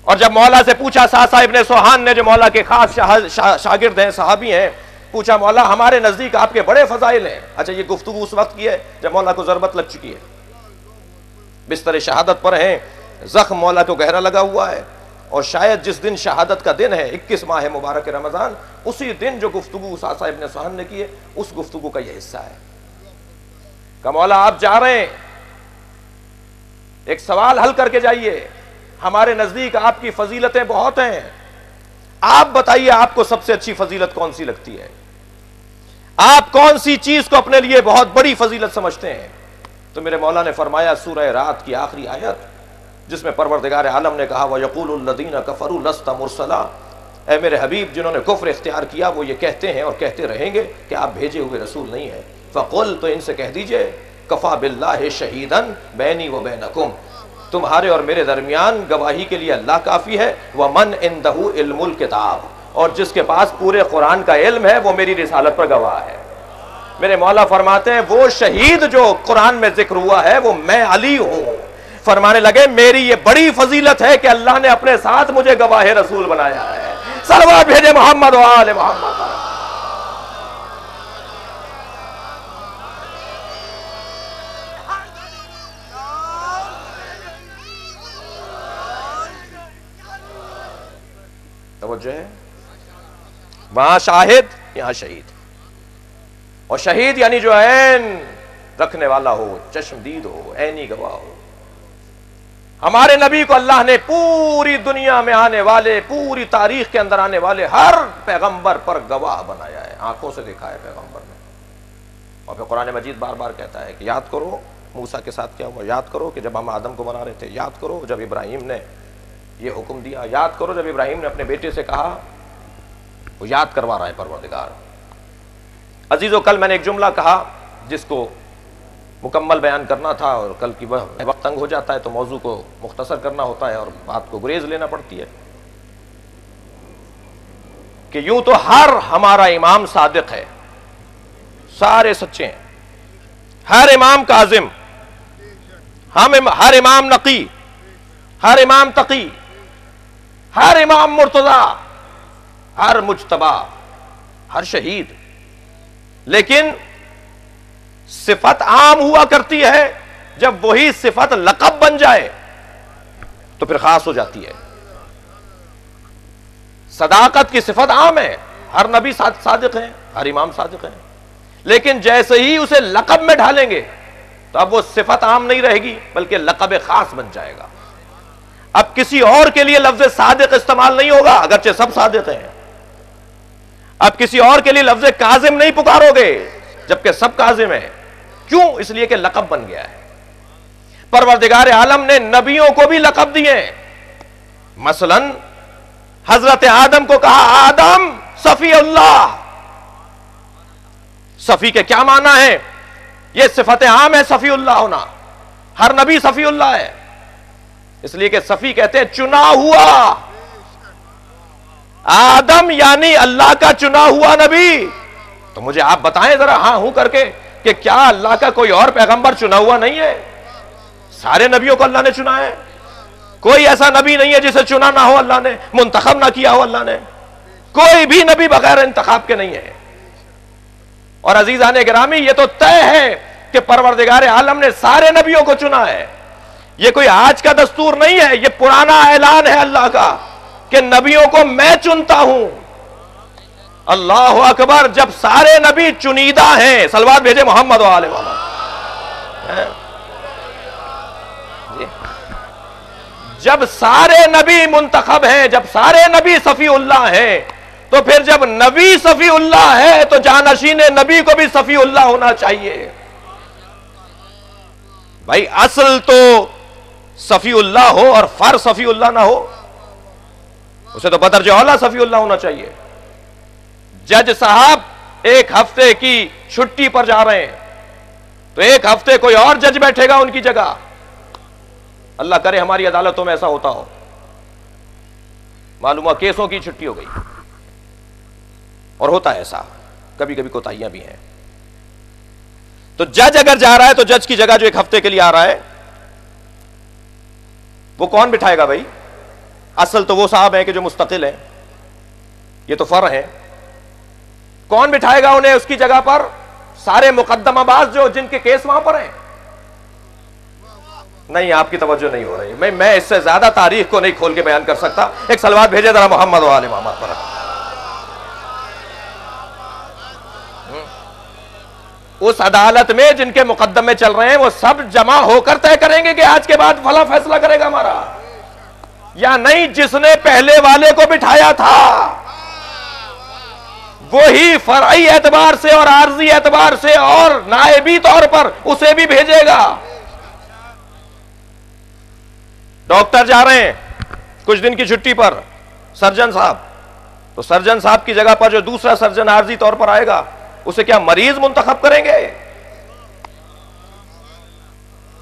اور جب مولا سے پوچھا ساسا ابن سوہان نے، جو مولا کے خاص شاگرد ہیں، صحابی ہیں، پوچھا مولا ہمارے نزدیک آپ کے بڑے فضائل ہیں۔ اچھا یہ گفتگو اس وقت کی ہے جب مولا کو ضربت لگ چکی ہے، بستر شہادت پر ہیں، زخم مولا کو گہرا لگا ہوا ہے، اور شاید جس دن شہادت کا دن ہے 21 ماہ مبارک رمضان، اسی دن جو گفتگو ساسا ابن سوہان نے کی ہے اس گفتگو کا یہ حصہ ہے کہ مولا آپ جا رہے ہیں، ایک سوال حل کر کے جائیے، ہمارے نزدیک آپ کی فضیلتیں بہت ہیں، آپ بتائیے آپ کو سب سے اچھی فضیلت کون سی لگتی ہے، آپ کون سی چیز کو اپنے لیے بہت بڑی فضیلت سمجھتے ہیں؟ تو میرے مولا نے فرمایا سورہ رات کی آخری آیت، جس میں پروردگار عالم نے کہا وَيَقُولُ الَّذِينَ كَفَرُوا لَسْتَ مُرْسَلًا، اے میرے حبیب جنہوں نے کفر اختیار کیا وہ یہ کہتے ہیں اور کہتے رہیں گے کہ آپ بھیجے ہوئے رسول نہیں ہیں۔ فَقُلْ، تو ان سے کہہ دیجئے، کَفَى بِاللَّهِ شَهِيدًا بَيْنِي وَبَيْنَكُمْ، تمہارے اور میرے درمیان گواہی کے لیے اللہ کافی ہے، وَمَنْ عِنْدَهُ عِلْمُ الْكِتَابِ، اور جس کے پاس پورے قرآن کا علم ہے وہ میری رسالت پر گواہ ہے۔ میرے مولا فرماتے ہیں وہ شہید جو قرآن میں ذکر ہوا ہے وہ میں علی ہوں۔ فرمانے لگے میری یہ بڑی فضیلت ہے کہ اللہ نے اپنے ساتھ مجھے گواہ رسول بنایا ہے۔ صلوات بھیجے محمد و آل محمد۔ توجہ ہے، وہاں شاہد یہاں شہید، اور شہید یعنی جو عین رکھنے والا ہو، چشمدید ہو، عینی گواہ ہو۔ ہمارے نبی کو اللہ نے پوری دنیا میں آنے والے، پوری تاریخ کے اندر آنے والے ہر پیغمبر پر گواہ بنایا ہے، آنکھوں سے دیکھا ہے پیغمبر نے۔ اور پھر قرآن مجید بار بار کہتا ہے کہ یاد کرو موسیٰ کے ساتھ کیا ہوا، یاد کرو کہ جب ہم آدم کو بنا رہے تھے، یاد کرو جب ابراہیم نے یہ حکم دیا، یاد کرو جب ابراہیم نے اپنے بیٹے سے کہا، وہ یاد کروا رہا ہے پروردگار۔ عزیزو کل میں نے ایک جملہ کہا جس کو مکمل بیان کرنا تھا، اور کل کی وقت تنگ ہو جاتا ہے تو موضوع کو مختصر کرنا ہوتا ہے اور بات کو گریز لینا پڑتی ہے، کہ یوں تو ہر ہمارا امام صادق ہے، سارے سچے ہیں، ہر امام کاظم، ہر امام نقی، ہر امام تقی، ہر امام مرتضی، ہر مجتبی، ہر شہید، لیکن صفت عام ہوا کرتی ہے، جب وہی صفت لقب بن جائے تو پھر خاص ہو جاتی ہے۔ صداقت کی صفت عام ہے، ہر نبی صادق ہیں، ہر امام صادق ہیں، لیکن جیسے ہی اسے لقب میں ڈھالیں گے تو اب وہ صفت عام نہیں رہے گی بلکہ لقب خاص بن جائے گا۔ اب کسی اور کے لیے لفظ صادق استعمال نہیں ہوگا اگرچہ سب صادق ہیں، اب کسی اور کے لیے لفظ کاظم نہیں پکارو گے جبکہ سب کاظم ہیں، کیوں؟ اس لیے کہ لقب بن گیا ہے۔ پروردگار عالم نے نبیوں کو بھی لقب دیے، مثلا حضرت آدم کو کہا آدم صفی اللہ۔ صفی کے کیا معنی ہے؟ یہ صفت عام ہے صفی اللہ ہونا، ہر نبی صفی اللہ ہے، اس لیے کہ صفی کہتے ہیں چنا ہوا، آدم یعنی اللہ کا چنا ہوا نبی۔ تو مجھے آپ بتائیں ذرا ہاں ہوں کر کے کہ کیا اللہ کا کوئی اور پیغمبر چنا ہوا نہیں ہے؟ سارے نبیوں کو اللہ نے چنا ہے، کوئی ایسا نبی نہیں ہے جسے چنا نہ ہو اللہ نے، منتخب نہ کیا ہو اللہ نے، کوئی بھی نبی بغیر انتخاب کے نہیں ہے۔ اور عزیزان گرامی یہ تو طے ہے کہ پروردگار عالم نے سارے نبیوں کو چنا ہے. یہ کوئی آج کا دستور نہیں ہے، یہ پرانا اعلان ہے اللہ کا کہ نبیوں کو میں چنتا ہوں. اللہ اکبر. جب سارے نبی چنیدہ ہیں، صلوات بھیجے محمد و آل محمد. جب سارے نبی منتخب ہیں، جب سارے نبی صفی اللہ ہیں، تو پھر جب نبی صفی اللہ ہے تو جانشین نبی کو بھی صفی اللہ ہونا چاہیے. بھائی اصل تو صفی اللہ ہو اور فر صفی اللہ نہ ہو، اسے تو بدرجہ اولا صفی اللہ ہونا چاہیے. جج صاحب ایک ہفتے کی چھٹی پر جا رہے ہیں تو ایک ہفتے کوئی اور جج بیٹھے گا ان کی جگہ. اللہ کرے ہماری عدالتوں میں ایسا ہوتا ہو. معلوم ہوا کیسوں کی چھٹی ہو گئی، اور ہوتا ہے ایسا، کبھی کبھی کوتاہیاں بھی ہیں. تو جج اگر جا رہا ہے تو جج کی جگہ جو ایک ہفتے کے لیے آ رہا ہے وہ کون بٹھائے گا بھائی؟ اصل تو وہ صاحب ہیں کہ جو مستقل ہیں، یہ تو فرع ہیں. کون بٹھائے گا انہیں اس کی جگہ پر؟ سارے مقدمہ باز جو جن کے کیس وہاں پر ہیں. نہیں، آپ کی توجہ نہیں ہو رہی. میں اس سے زیادہ تاریخ کو نہیں کھول کے بیان کر سکتا. ایک صلوات بھیجے ذرا محمد و آل محمد پر. اس عدالت میں جن کے مقدمے چل رہے ہیں وہ سب جمع ہو کر طے کریں گے کہ آج کے بعد فلاں فیصلہ کرے گا ہمارا، یا نہیں جس نے پہلے والے کو بٹھایا تھا وہی فرعی اعتبار سے اور عارضی اعتبار سے اور نائبی طور پر اسے بھی بھیجے گا. ڈاکٹر جا رہے ہیں کچھ دن کی چھٹی پر، سرجن صاحب، تو سرجن صاحب کی جگہ پر جو دوسرا سرجن عارضی طور پر آئے گا اسے کیا مریض منتخب کریں گے؟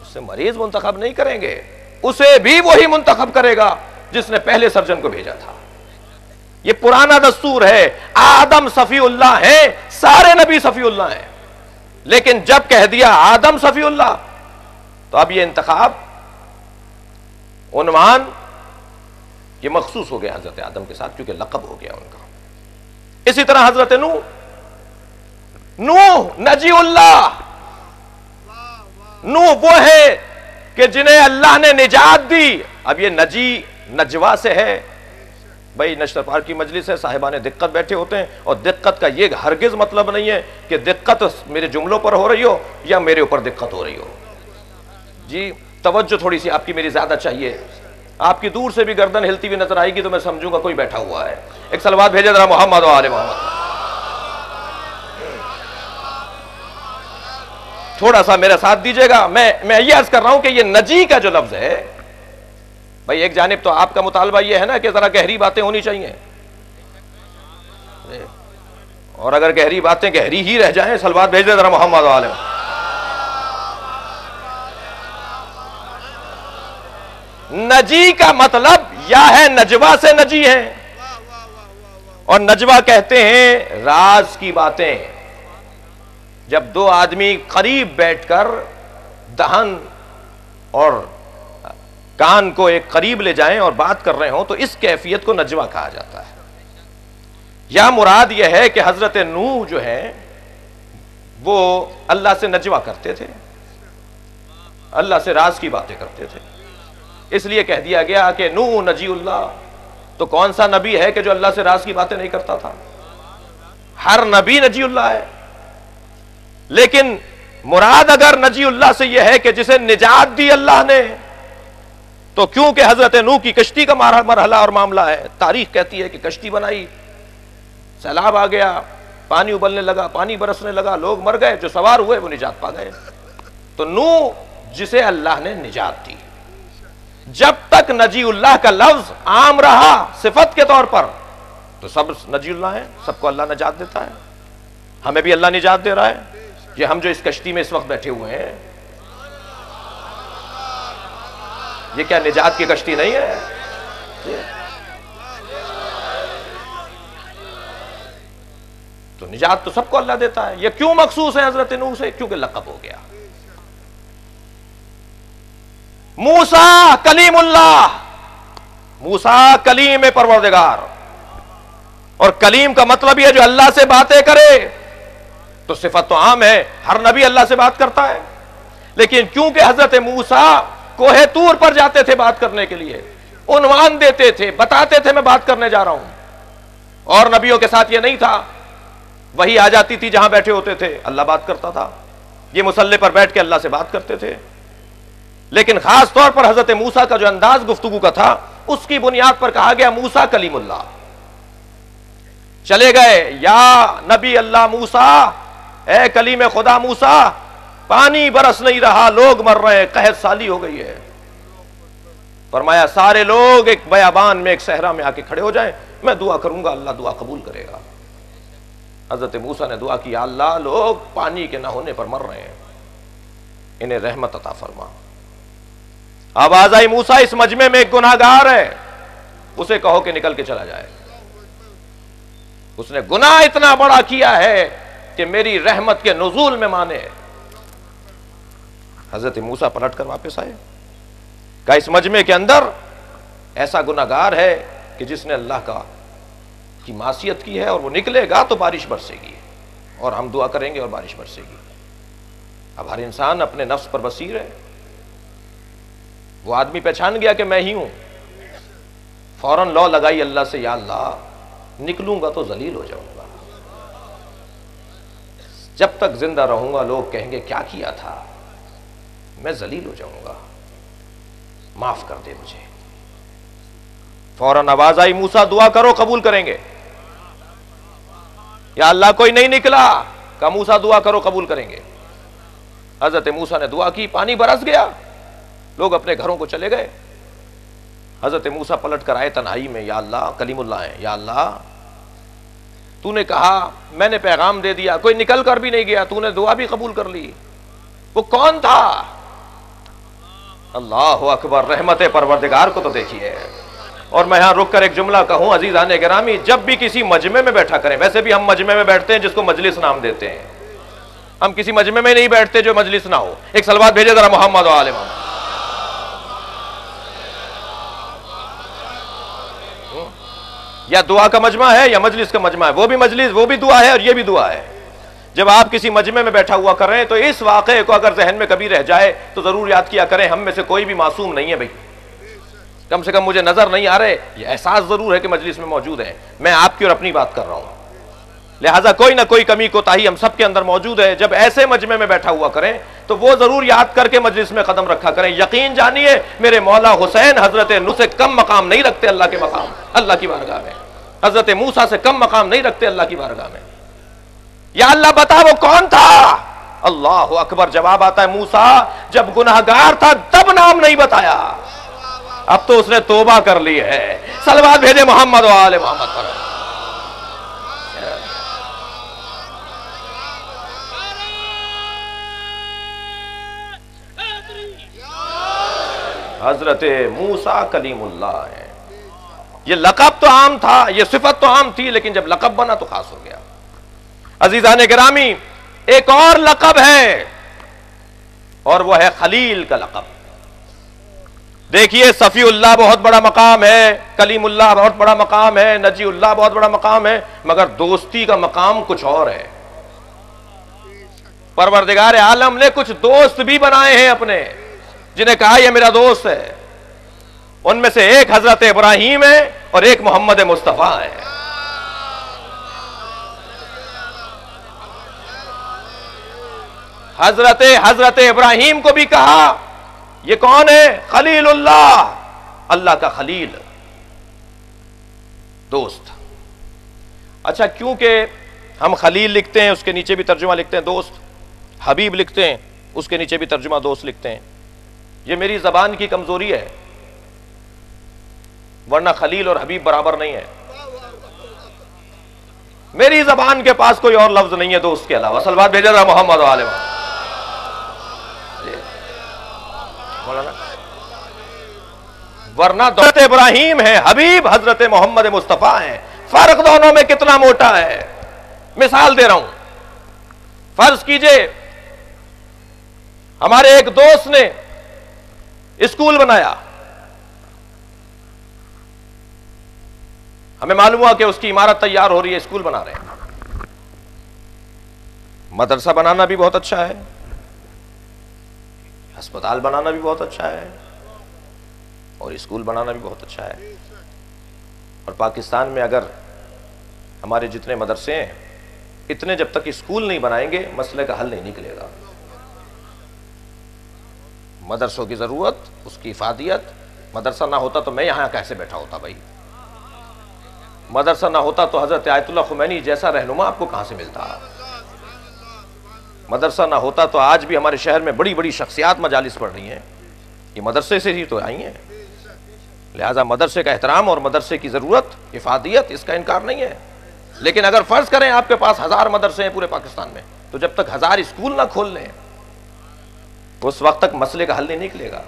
اسے مریض منتخب نہیں کریں گے، اسے بھی وہی منتخب کرے گا جس نے پہلے سرجن کو بھیجا تھا. یہ پرانا دستور ہے. آدم صفی اللہ ہیں، سارے نبی صفی اللہ ہیں، لیکن جب کہہ دیا آدم صفی اللہ تو اب یہ انتخاب عنوان یہ مخصوص ہو گیا حضرت آدم کے ساتھ، کیونکہ لقب ہو گیا ان کا. اسی طرح حضرت نوح نجی اللہ. نوح وہ ہے کہ جنہیں اللہ نے نجات دی. اب یہ نجی نجوا سے ہے. بھائی نشتر پار کی مجلس ہے، صاحبان دقت بیٹھے ہوتے ہیں، اور دقت کا یہ ہرگز مطلب نہیں ہے کہ دقت میرے جملوں پر ہو رہی ہو یا میرے اوپر دقت ہو رہی ہو. جی توجہ تھوڑی سی آپ کی میری زیادہ چاہیے. آپ کی دور سے بھی گردن ہلتی ہوئی نظر آئے گی تو میں سمجھوں گا کوئی بیٹھا ہوا ہے. ایک صلوات بھیجے ذرا محمد و آل محمد. تھوڑا سا میرا ساتھ دیجئے گا. میں یہ عرض کر رہا ہوں کہ یہ نجی کا جو لفظ ہے، بھائی ایک جانب تو آپ کا مطالبہ یہ ہے نا کہ ذرا گہری باتیں ہونی چاہیے، اور اگر گہری باتیں گہری ہی رہ جائیں، صلوات بھیج دے ذرا محمد و آل محمد. نجی کا مطلب یا ہے نجوا سے نجی ہے، اور نجوا کہتے ہیں راز کی باتیں. جب دو آدمی قریب بیٹھ کر دہن اور کان کو ایک قریب لے جائیں اور بات کر رہے ہوں تو اس کیفیت کو نجوا کہا جاتا ہے. یا مراد یہ ہے کہ حضرت نوح جو ہے وہ اللہ سے نجوا کرتے تھے، اللہ سے راز کی باتیں کرتے تھے، اس لیے کہہ دیا گیا کہ نوح نجی اللہ. تو کون سا نبی ہے کہ جو اللہ سے راز کی باتیں نہیں کرتا تھا؟ ہر نبی نجی اللہ ہے. لیکن مراد اگر نجی اللہ سے یہ ہے کہ جسے نجات دی اللہ نے، تو کیونکہ حضرت نوح کی کشتی کا مرحلہ اور معاملہ ہے، تاریخ کہتی ہے کہ کشتی بنائی، سیلاب آ گیا، پانی ابلنے لگا، پانی برسنے لگا، لوگ مر گئے، جو سوار ہوئے وہ نجات پا گئے. تو نوح جسے اللہ نے نجات دی. جب تک نجی اللہ کا لفظ عام رہا صفت کے طور پر تو سب نجی اللہ ہیں، سب کو اللہ نجات دیتا ہے. ہمیں بھی اللہ نجات دے رہا ہے. یہ ہم جو اس کشتی میں اس وقت بیٹھے ہوئے ہیں، یہ کیا نجات کی کشتی نہیں ہے؟ تو نجات تو سب کو اللہ دیتا ہے. یہ کیوں مخصوص ہے حضرت نوح سے؟ کیونکہ لقب ہو گیا. موسیٰ کلیم اللہ، موسیٰ کلیم پروردگار، اور کلیم کا مطلب یہ جو اللہ سے باتیں کرے. تو صفت تو عام ہے، ہر نبی اللہ سے بات کرتا ہے، لیکن کیونکہ حضرت موسیٰ کوہ طور پر جاتے تھے بات کرنے کے لیے، عنوان دیتے تھے، بتاتے تھے میں بات کرنے جا رہا ہوں، اور نبیوں کے ساتھ یہ نہیں تھا، وہی آ جاتی تھی جہاں بیٹھے ہوتے تھے، اللہ بات کرتا تھا، یہ مصلی پر بیٹھ کے اللہ سے بات کرتے تھے، لیکن خاص طور پر حضرت موسیٰ کا جو انداز گفتگو کا تھا اس کی بنیاد پر کہا گیا موسیٰ کلیم اللہ۔ چلے گئے، یا نبی اللہ موسیٰ، اے کلیم خدا موسیٰ، پانی برس نہیں رہا، لوگ مر رہے ہیں، قحط سالی ہو گئی ہے۔ فرمایا سارے لوگ ایک بیابان میں، ایک صحرا میں آ کے کھڑے ہو جائیں، میں دعا کروں گا، اللہ دعا قبول کرے گا۔ حضرت موسیٰ نے دعا کی، یا اللہ لوگ پانی کے نہ ہونے پر مر رہے ہیں، انہیں رحمت عطا فرما۔ آواز آئی، موسیٰ اس مجمع میں ایک گناہگار ہے، اسے کہو کہ نکل کے چلا جائے، اس نے گناہ اتنا بڑا کیا ہے کہ میری رحمت کے نزول میں مانے۔ حضرت موسیٰ پلٹ کر واپس آئے، کہا اس مجمع کے اندر ایسا گناہگار ہے کہ جس نے اللہ کی معصیت کی ہے، اور وہ نکلے گا تو بارش برسے گی، اور ہم دعا کریں گے اور بارش برسے گی۔ اب ہر انسان اپنے نفس پر بصیر ہے، وہ آدمی پہچان گیا کہ میں ہی ہوں، فوراً لو لگائی اللہ سے، یا اللہ نکلوں گا تو ذلیل ہو جاؤں گا، جب تک زندہ رہوں گا لوگ کہیں گے کیا کیا تھا، میں ذلیل ہو جاؤں گا، معاف کر دے مجھے۔ فوراً آواز آئی، موسیٰ دعا کرو قبول کریں گے۔ یا اللہ کوئی نہیں نکلا، کہا موسیٰ دعا کرو قبول کریں گے۔ حضرت موسیٰ نے دعا کی، پانی برس گیا، لوگ اپنے گھروں کو چلے گئے۔ حضرت موسیٰ پلٹ کر آئے تنہائی میں، یا اللہ کلیم اللہ ہے، یا اللہ تو نے کہا، میں نے پیغام دے دیا، کوئی نکل کر بھی نہیں گیا، تو نے دعا بھی قبول کر لی، وہ کون تھا؟ اللہ اکبر، رحمت پروردگار کو تو دیکھیے۔ اور میں یہاں رک کر ایک جملہ کہوں، عزیزان گرامی، جب بھی کسی مجمع میں بیٹھا کریں، ویسے بھی ہم مجمع میں بیٹھتے ہیں جس کو مجلس نام دیتے ہیں، ہم کسی مجمع میں نہیں بیٹھتے جو مجلس نہ ہو۔ ایک صلوات بھیجے ذرا محمد و آل محمد۔ یا دعا کا مجمع ہے یا مجلس کا مجمع ہے، وہ بھی مجلس، وہ بھی دعا ہے اور یہ بھی دعا ہے۔ جب آپ کسی مجمع میں بیٹھا ہوا کر رہے ہیں تو اس واقعے کو اگر ذہن میں کبھی رہ جائے تو ضرور یاد کیا کریں، ہم میں سے کوئی بھی معصوم نہیں ہے بھائی، کم سے کم مجھے نظر نہیں آ رہے، یہ احساس ضرور ہے کہ مجلس میں موجود ہیں، میں آپ کی اور اپنی بات کر رہا ہوں، لہٰذا کوئی نہ کوئی کمی کوتاہی ہم سب کے اندر موجود ہے۔ جب ایسے مجمع میں بیٹھا ہوا کریں تو وہ ضرور یاد کر کے مجلس میں قدم رکھا کریں، یقین جانیے میرے مولا حسین حضرت نو سے کم مقام نہیں رکھتے اللہ کے مقام، اللہ کی بارگاہ میں، حضرت موسیٰ سے کم مقام نہیں رکھتے اللہ کی بارگاہ میں۔ یا اللہ بتا وہ کون تھا؟ اللہ اکبر، جواب آتا ہے، موسیٰ جب گناہگار تھا تب نام نہیں بتایا، اب تو اس نے توبہ کر لی ہے۔ صلوات بھیجے محمد و آل محمد پر۔ حضرت موسیٰ کلیم اللہ ہے۔ یہ لقب تو عام تھا، یہ صفت تو عام تھی، لیکن جب لقب بنا تو خاص ہو گیا۔ عزیزان گرامی، ایک اور لقب ہے اور وہ ہے خلیل کا لقب۔ دیکھیے صفی اللہ بہت بڑا مقام ہے، کلیم اللہ بہت بڑا مقام ہے، نجی اللہ بہت بڑا مقام ہے، مگر دوستی کا مقام کچھ اور ہے۔ پروردگار عالم نے کچھ دوست بھی بنائے ہیں اپنے، جنہیں کہا یہ میرا دوست ہے، ان میں سے ایک حضرت ابراہیم ہے اور ایک محمد مصطفیٰ ہے۔ حضرت ابراہیم کو بھی کہا یہ کون ہے؟ خلیل اللہ، اللہ کا خلیل، دوست۔ اچھا، کیونکہ ہم خلیل لکھتے ہیں اس کے نیچے بھی ترجمہ لکھتے ہیں دوست، حبیب لکھتے ہیں اس کے نیچے بھی ترجمہ دوست لکھتے ہیں، یہ میری زبان کی کمزوری ہے، ورنہ خلیل اور حبیب برابر نہیں ہے۔ میری زبان کے پاس کوئی اور لفظ نہیں ہے دوست کے علاوہ۔ صلوات بھیجے ذرا محمد و آل محمد۔ ورنہ حضرت ابراہیم ہے، حبیب حضرت محمد مصطفیٰ ہیں، فرق دونوں میں کتنا موٹا ہے۔ مثال دے رہا ہوں، فرض کیجئے ہمارے ایک دوست نے اسکول بنایا، ہمیں معلوم ہوا کہ اس کی عمارت تیار ہو رہی ہے، اسکول بنا رہے ہیں، مدرسہ بنانا بھی بہت اچھا ہے، ہسپتال بنانا بھی بہت اچھا ہے، اور اسکول بنانا بھی بہت اچھا ہے۔ اور پاکستان میں اگر ہمارے جتنے مدرسے ہیں اتنے جب تک اسکول نہیں بنائیں گے مسئلے کا حل نہیں نکلے گا۔ مدرسوں کی ضرورت، اس کی افادیت، مدرسہ نہ ہوتا تو میں یہاں کیسے بیٹھا ہوتا بھائی؟ مدرسہ نہ ہوتا تو حضرت آیت اللہ خمینی جیسا رہنما آپ کو کہاں سے ملتا؟ مدرسہ نہ ہوتا تو آج بھی ہمارے شہر میں بڑی بڑی شخصیات مجالس پڑھ رہی ہیں، یہ مدرسے سے ہی تو آئی ہیں۔ لہٰذا مدرسے کا احترام اور مدرسے کی ضرورت، افادیت، اس کا انکار نہیں ہے۔ لیکن اگر فرض کریں آپ کے پاس 1000 مدرسے ہیں پورے پاکستان میں، تو جب تک 1000 اسکول نہ کھول لیں اس وقت تک مسئلے کا حل نہیں نکلے گا۔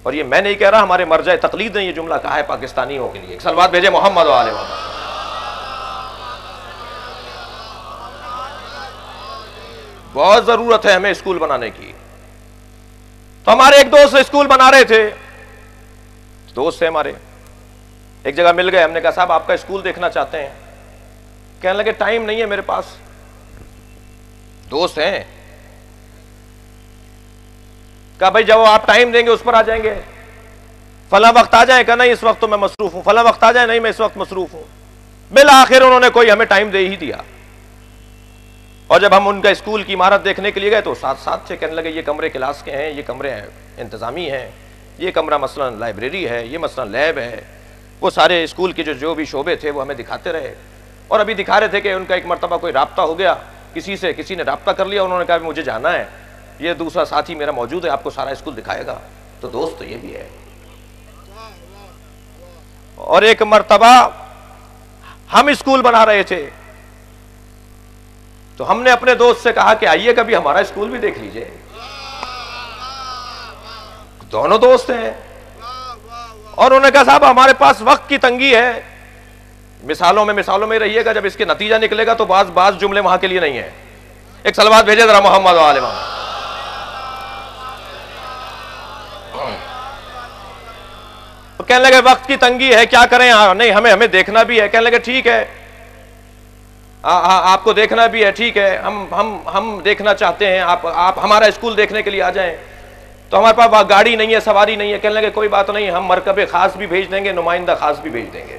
اور یہ میں نہیں کہہ رہا، ہمارے مرجع تقلید نے یہ جملہ کہا ہے پاکستانیوں کے لیے۔ ایک صلوات بھیجے محمد و آل محمد۔ بہت ضرورت ہے ہمیں اسکول بنانے کی۔ تو ہمارے ایک دوست اسکول بنا رہے تھے، دوست ہیں ہمارے، ایک جگہ مل گئے، ہم نے کہا صاحب آپ کا اسکول دیکھنا چاہتے ہیں۔ کہنے لگے ٹائم نہیں ہے میرے پاس۔ دوست ہیں، کہا بھائی جب آپ ٹائم دیں گے اس پر آ جائیں گے، فلاں وقت آ جائیں، کہا نہیں اس وقت تو میں مصروف ہوں، فلاں وقت آ جائیں، نہیں میں اس وقت مصروف ہوں۔ بالآخر انہوں نے کوئی ہمیں ٹائم دے ہی دیا، اور جب ہم ان کا اسکول کی عمارت دیکھنے کے لیے گئے تو ساتھ ساتھ تھے، کہنے لگے یہ کمرے کلاس کے ہیں، یہ کمرے انتظامی ہیں، یہ کمرہ مثلا لائبریری ہے، یہ مثلا لیب ہے۔ وہ سارے اسکول کے جو بھی شعبے تھے وہ ہمیں دکھاتے رہے، اور ابھی دکھا رہے تھے کہ ان کا ایک مرتبہ کوئی رابطہ ہو گیا کسی سے، کسی نے رابطہ کر لیا، انہوں نے کہا مجھے جانا ہے، یہ دوسرا ساتھی میرا موجود ہے، آپ کو سارا اسکول دکھائے گا۔ تو دوست تو یہ بھی ہے۔ اور ایک مرتبہ ہم اسکول بنا رہے تھے تو ہم نے اپنے دوست سے کہا کہ آئیے کبھی ہمارا اسکول بھی دیکھ لیجئے۔ دونوں دوست ہیں، اور انہوں نے کہا صاحب ہمارے پاس وقت کی تنگی ہے۔ مثالوں میں رہیے گا، جب اس کے نتیجہ نکلے گا تو بعض جملے وہاں کے لیے نہیں ہیں۔ ایک صلوات بھیجے ذرا محمد و آل محمد۔ کہنے لگے وقت کی تنگی ہے، کیا کریں؟ نہیں ہمیں دیکھنا بھی ہے۔ کہنے لگے ٹھیک ہے، آپ کو دیکھنا بھی ہے، ٹھیک ہے، ہم دیکھنا چاہتے ہیں، آپ ہمارا اسکول دیکھنے کے لیے آ جائیں۔ تو ہمارے پاس گاڑی نہیں ہے، سواری نہیں ہے۔ کہنے لگے کوئی بات نہیں، ہم مرکب خاص بھی بھیج دیں گے، نمائندہ خاص بھی بھیج دیں گے۔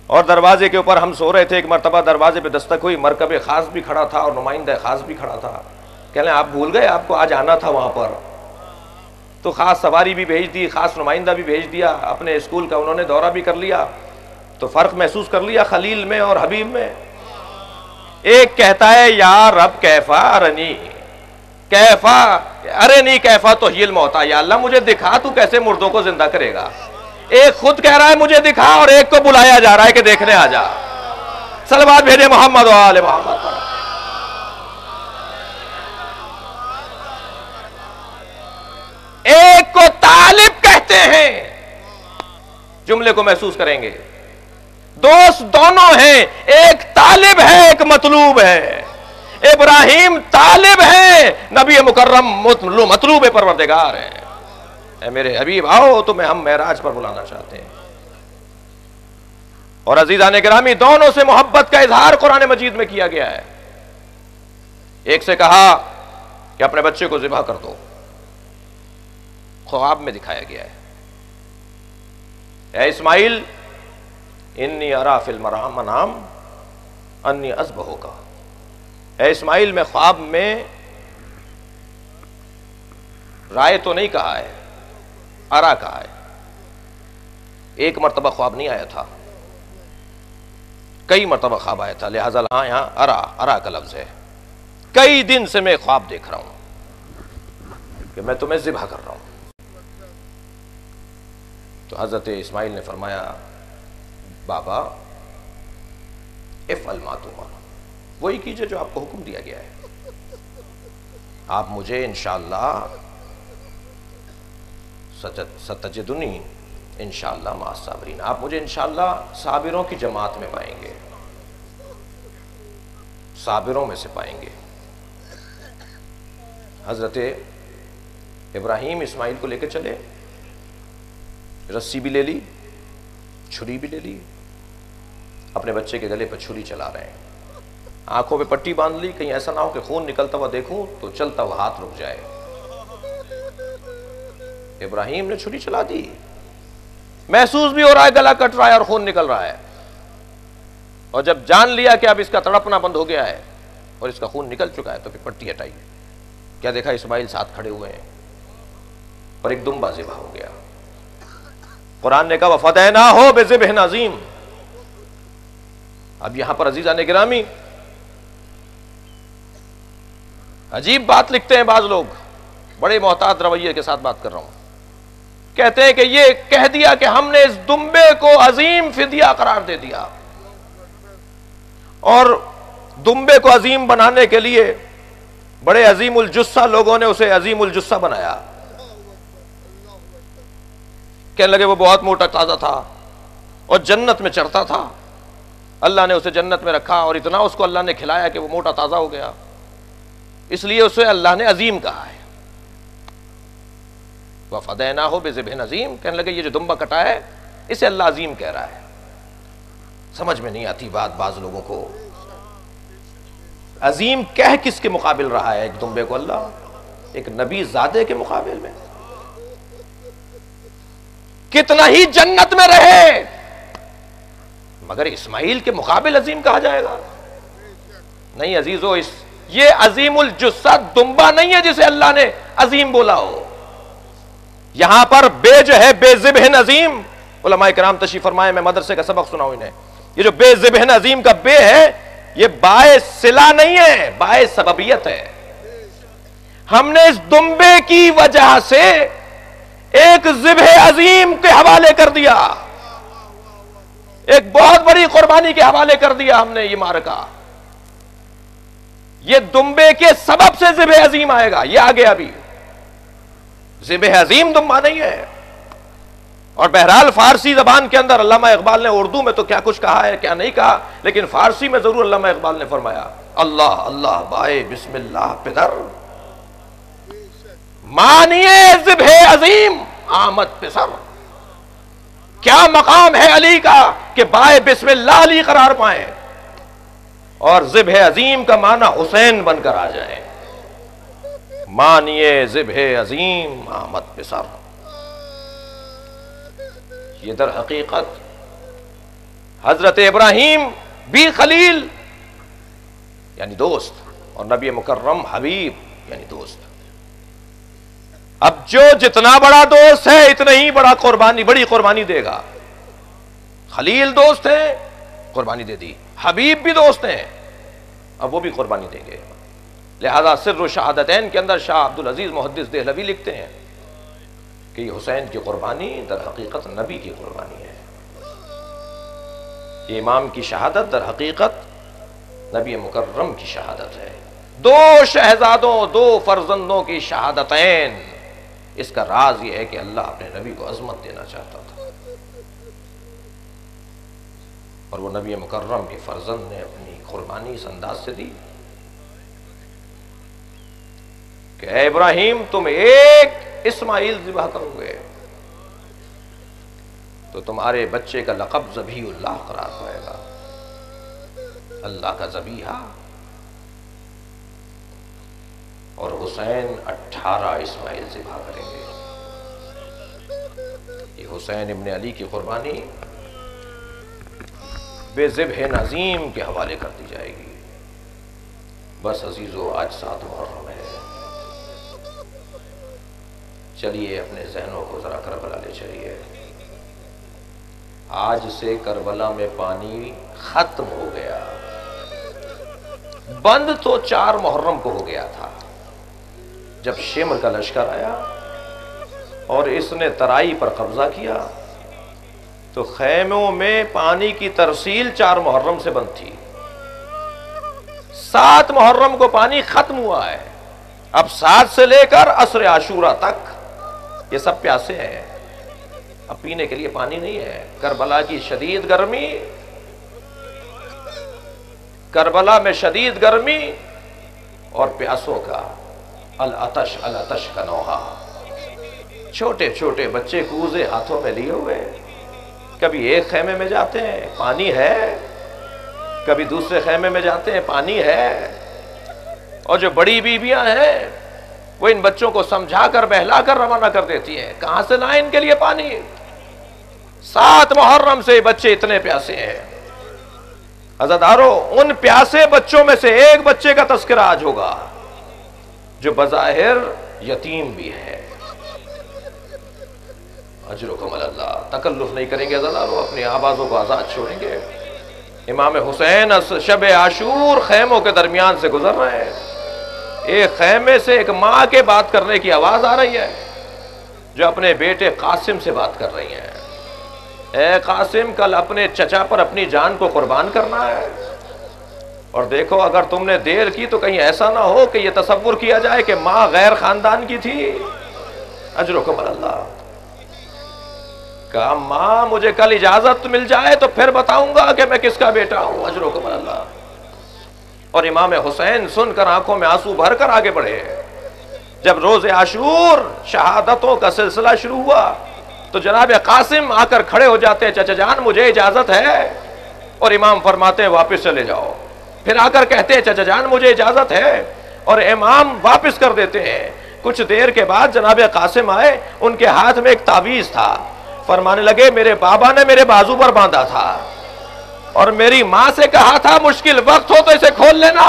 اور دروازے کے اوپر ہم سو رہے تھے، ایک مرتبہ دروازے پہ دستک ہوئی، مرکب خاص بھی کھڑا تھا اور نمائندہ خاص بھی کھڑا تھا۔ کہنے لگے آپ بھول گئے، آپ کو آج آنا تھا وہاں پر۔ تو خاص سواری بھی بھیج دی، خاص نمائندہ بھی بھیج دیا، اپنے اسکول کا انہوں نے دورہ بھی کر لیا۔ تو فرق محسوس کر لیا خلیل میں اور حبیب میں۔ ایک کہتا ہے یا رب کیفا ارنی، کیفا ارنی کیفا تحیی الموتیٰ، یا اللہ مجھے دکھا تو کیسے مردوں کو زندہ کرے گا۔ ایک خود کہہ رہا ہے مجھے دکھا، اور ایک کو بلایا جا رہا ہے کہ دیکھنے آ جا۔ صلوات بھیجے محمد و آل محمد پر۔ ایک کو طالب کہتے ہیں، جملے کو محسوس کریں گے، دوست دونوں ہیں، ایک طالب ہے ایک مطلوب ہے۔ ابراہیم طالب ہے، نبی مکرم مطلوب پروردگار ہے۔ اے میرے حبیب آؤ تمہیں ہم معراج پر بلانا چاہتے ہیں۔ اور عزیزان گرامی، دونوں سے محبت کا اظہار قرآن مجید میں کیا گیا ہے۔ ایک سے کہا کہ اپنے بچے کو ذبح کر دو، خواب میں دکھایا گیا ہے، اے اسماعیل انی ارا فی المنام انی اذبحک۔ اے اسماعیل میں خواب میں رائے تو نہیں کہا ہے، ارا کہا ہے۔ ایک مرتبہ خواب نہیں آیا تھا، کئی مرتبہ خواب آیا تھا، لہذا یہاں ارا کا لفظ ہے۔ کئی دن سے میں خواب دیکھ رہا ہوں کہ میں تمہیں ذبح کر رہا ہوں۔ تو حضرت اسماعیل نے فرمایا بابا افعل ما تؤمر، وہی کیجئے جو آپ کو حکم دیا گیا ہے۔ آپ مجھے انشاءاللہ ستجدنی انشاءاللہ مع الصابرین، آپ مجھے انشاءاللہ صابروں کی جماعت میں پائیں گے، صابروں میں سے پائیں گے۔ حضرت ابراہیم اسماعیل کو لے کے چلے، رسی بھی لے لی، چھری بھی لے لی، اپنے بچے کے گلے پر چھری چلا رہے ہیں۔ آنکھوں پہ پٹی باندھ لی، کہیں ایسا نہ ہو کہ خون نکلتا ہوا دیکھوں تو چلتا ہوا ہاتھ رک جائے۔ ابراہیم نے چھری چلا دی، محسوس بھی ہو رہا ہے گلا کٹ رہا ہے اور خون نکل رہا ہے، اور جب جان لیا کہ اب اس کا تڑپنا بند ہو گیا ہے اور اس کا خون نکل چکا ہے تو پھر پٹی ہٹائی، کیا دیکھا اسماعیل ساتھ کھڑے ہوئے ہیں اور ایک دمبا ذبح ہو گیا۔ قرآن نے کہا وَفَدَيْنَاهُ بِذِبْحٍ عَظِيمٍ۔ اب یہاں پر عزیزان گرامی عجیب بات لکھتے ہیں بعض لوگ، بڑے محتاط رویے کے ساتھ بات کر رہا ہوں، کہتے ہیں کہ یہ کہہ دیا کہ ہم نے اس دمبے کو عظیم فدیہ قرار دے دیا، اور دمبے کو عظیم بنانے کے لیے بڑے عظیم الجثہ لوگوں نے اسے عظیم الجثہ بنایا، کہنے لگے وہ بہت موٹا تازہ تھا اور جنت میں چرتا تھا، اللہ نے اسے جنت میں رکھا اور اتنا اس کو اللہ نے کھلایا کہ وہ موٹا تازہ ہو گیا، اس لیے اسے اللہ نے عظیم کہا ہے۔ وَفَدَيْنَاهُ بِذِبْحٍ عَظِيمٍ، کہنے لگے یہ جو دمبا کٹا ہے اسے اللہ عظیم کہہ رہا ہے۔ سمجھ میں نہیں آتی بات بعض لوگوں کو، عظیم کہہ کس کے مقابل رہا ہے ایک دمبے کو اللہ؟ ایک نبی زادے کے مقابل میں؟ کتنا ہی جنت میں رہے مگر اسماعیل کے مقابل عظیم کہا جائے گا؟ نہیں عزیزو، یہ عظیم الجثہ دمبا نہیں ہے جسے اللہ نے عظیم بولا ہو۔ یہاں پر بے جو ہے بے ذبح عظیم، علماء کرام تشریف فرمائے، میں مدرسے کا سبق سناؤں انہیں، یہ جو بے ذبح عظیم کا بے ہے یہ باعث صلہ نہیں ہے، باعث سببیت ہے۔ ہم نے اس دمبے کی وجہ سے ایک ذبح عظیم کے حوالے کر دیا، ایک بہت بڑی قربانی کے حوالے کر دیا ہم نے یہ معرکہ۔ یہ دمبے کے سبب سے ذبح عظیم آئے گا، یہ آگے ابھی ذبح عظیم دمبا نہیں ہے۔ اور بہرحال فارسی زبان کے اندر علامہ اقبال نے اردو میں تو کیا کچھ کہا ہے کیا نہیں کہا، لیکن فارسی میں ضرور علامہ اقبال نے فرمایا اللہ اللہ بائے بسم اللہ پدر، مانیے ذبح عظیم آمد پسر۔ کیا مقام ہے علی کا کہ بائے بسم اللہ علی قرار پائیں اور ذبح عظیم کا معنی حسین بن کر آ جائیں۔ مانیے ذبح عظیم آمد پسر، یہ در حقیقت حضرت ابراہیم بھی خلیل یعنی دوست اور نبی مکرم حبیب یعنی دوست۔ اب جو جتنا بڑا دوست ہے اتنا ہی بڑی قربانی دے گا۔ خلیل دوست ہیں، قربانی دے دی، حبیب بھی دوست ہیں، اب وہ بھی قربانی دیں گے۔ لہذا سر الشہادتین کے اندر شاہ عبدالعزیز محدث دہلوی لکھتے ہیں کہ یہ حسین کی قربانی در حقیقت نبی کی قربانی ہے، یہ امام کی شہادت در حقیقت نبی مکرم کی شہادت ہے۔ دو شہزادوں، دو فرزندوں کی شہادتین، اس کا راز یہ ہے کہ اللہ اپنے نبی کو عظمت دینا چاہتا تھا، اور وہ نبی مکرم کے فرزند نے اپنی قربانی اس انداز سے دی کہ اے ابراہیم تم ایک اسماعیل ذبح کرو گے تو تمہارے بچے کا لقب ذبیح اللہ قرار پائے گا، اللہ کا ذبیحہ، اور حسین 18 اسماعیل ذبح کریں گے۔ یہ حسین ابن علی کی قربانی بے ذبح عظیم کے حوالے کر دی جائے گی۔ بس عزیزو آج 7 محرم ہے، چلیے اپنے ذہنوں کو ذرا کربلا لے چلیے۔ آج سے کربلا میں پانی ختم ہو گیا، بند تو 4 محرم کو ہو گیا تھا جب شمر کا لشکر آیا اور اس نے ترائی پر قبضہ کیا، تو خیموں میں پانی کی ترسیل 4 محرم سے بند تھی۔ 7 محرم کو پانی ختم ہوا ہے، اب 7 سے لے کر عصر عاشورہ تک یہ سب پیاسے ہیں، اب پینے کے لیے پانی نہیں ہے۔ کربلا کی شدید گرمی، کربلا میں شدید گرمی اور پیاسوں کا العطش العطش کا نوحہ۔ چھوٹے چھوٹے بچے کوزے ہاتھوں میں لیے ہوئے، کبھی ایک خیمے میں جاتے ہیں پانی ہے، کبھی دوسرے خیمے میں جاتے ہیں پانی ہے، اور جو بڑی بیویاں ہیں وہ ان بچوں کو سمجھا کر بہلا کر روانہ کر دیتی ہیں، کہاں سے لائیں ان کے لیے پانی؟ 7 محرم سے بچے اتنے پیاسے ہیں۔ عزادارو، ان پیاسے بچوں میں سے ایک بچے کا تذکرہ آج ہوگا جو بظاہر یتیم بھی ہے۔ اجرکم اللہ، تکلف نہیں کریں گے عزادارو، اپنی آوازوں کو آزاد چھوڑیں گے۔ امام حسین شب عاشور خیموں کے درمیان سے گزر رہے ہیں، ایک خیمے سے ایک ماں کے بات کرنے کی آواز آ رہی ہے جو اپنے بیٹے قاسم سے بات کر رہی ہیں، اے قاسم، کل اپنے چچا پر اپنی جان کو قربان کرنا ہے، اور دیکھو اگر تم نے دیر کی تو کہیں ایسا نہ ہو کہ یہ تصور کیا جائے کہ ماں غیر خاندان کی تھی۔ اجرکم اللہ، کہا ماں مجھے کل اجازت مل جائے تو پھر بتاؤں گا کہ میں کس کا بیٹا ہوں۔ اجرکم اللہ۔ اور امام حسین سن کر آنکھوں میں آنسو بھر کر آگے بڑھے۔ جب روز عاشور شہادتوں کا سلسلہ شروع ہوا تو جناب قاسم آ کر کھڑے ہو جاتے ہیں، چچا جان مجھے اجازت ہے، اور امام فرماتے ہیں واپس چلے جاؤ۔ پھر آ کر کہتے ہیں چچا جان مجھے اجازت ہے، اور امام واپس کر دیتے ہیں۔ کچھ دیر کے بعد جناب قاسم آئے، ان کے ہاتھ میں ایک تعویذ تھا، فرمانے لگے میرے بابا نے میرے بازو پر باندھا تھا اور میری ماں سے کہا تھا مشکل وقت ہو تو اسے کھول لینا،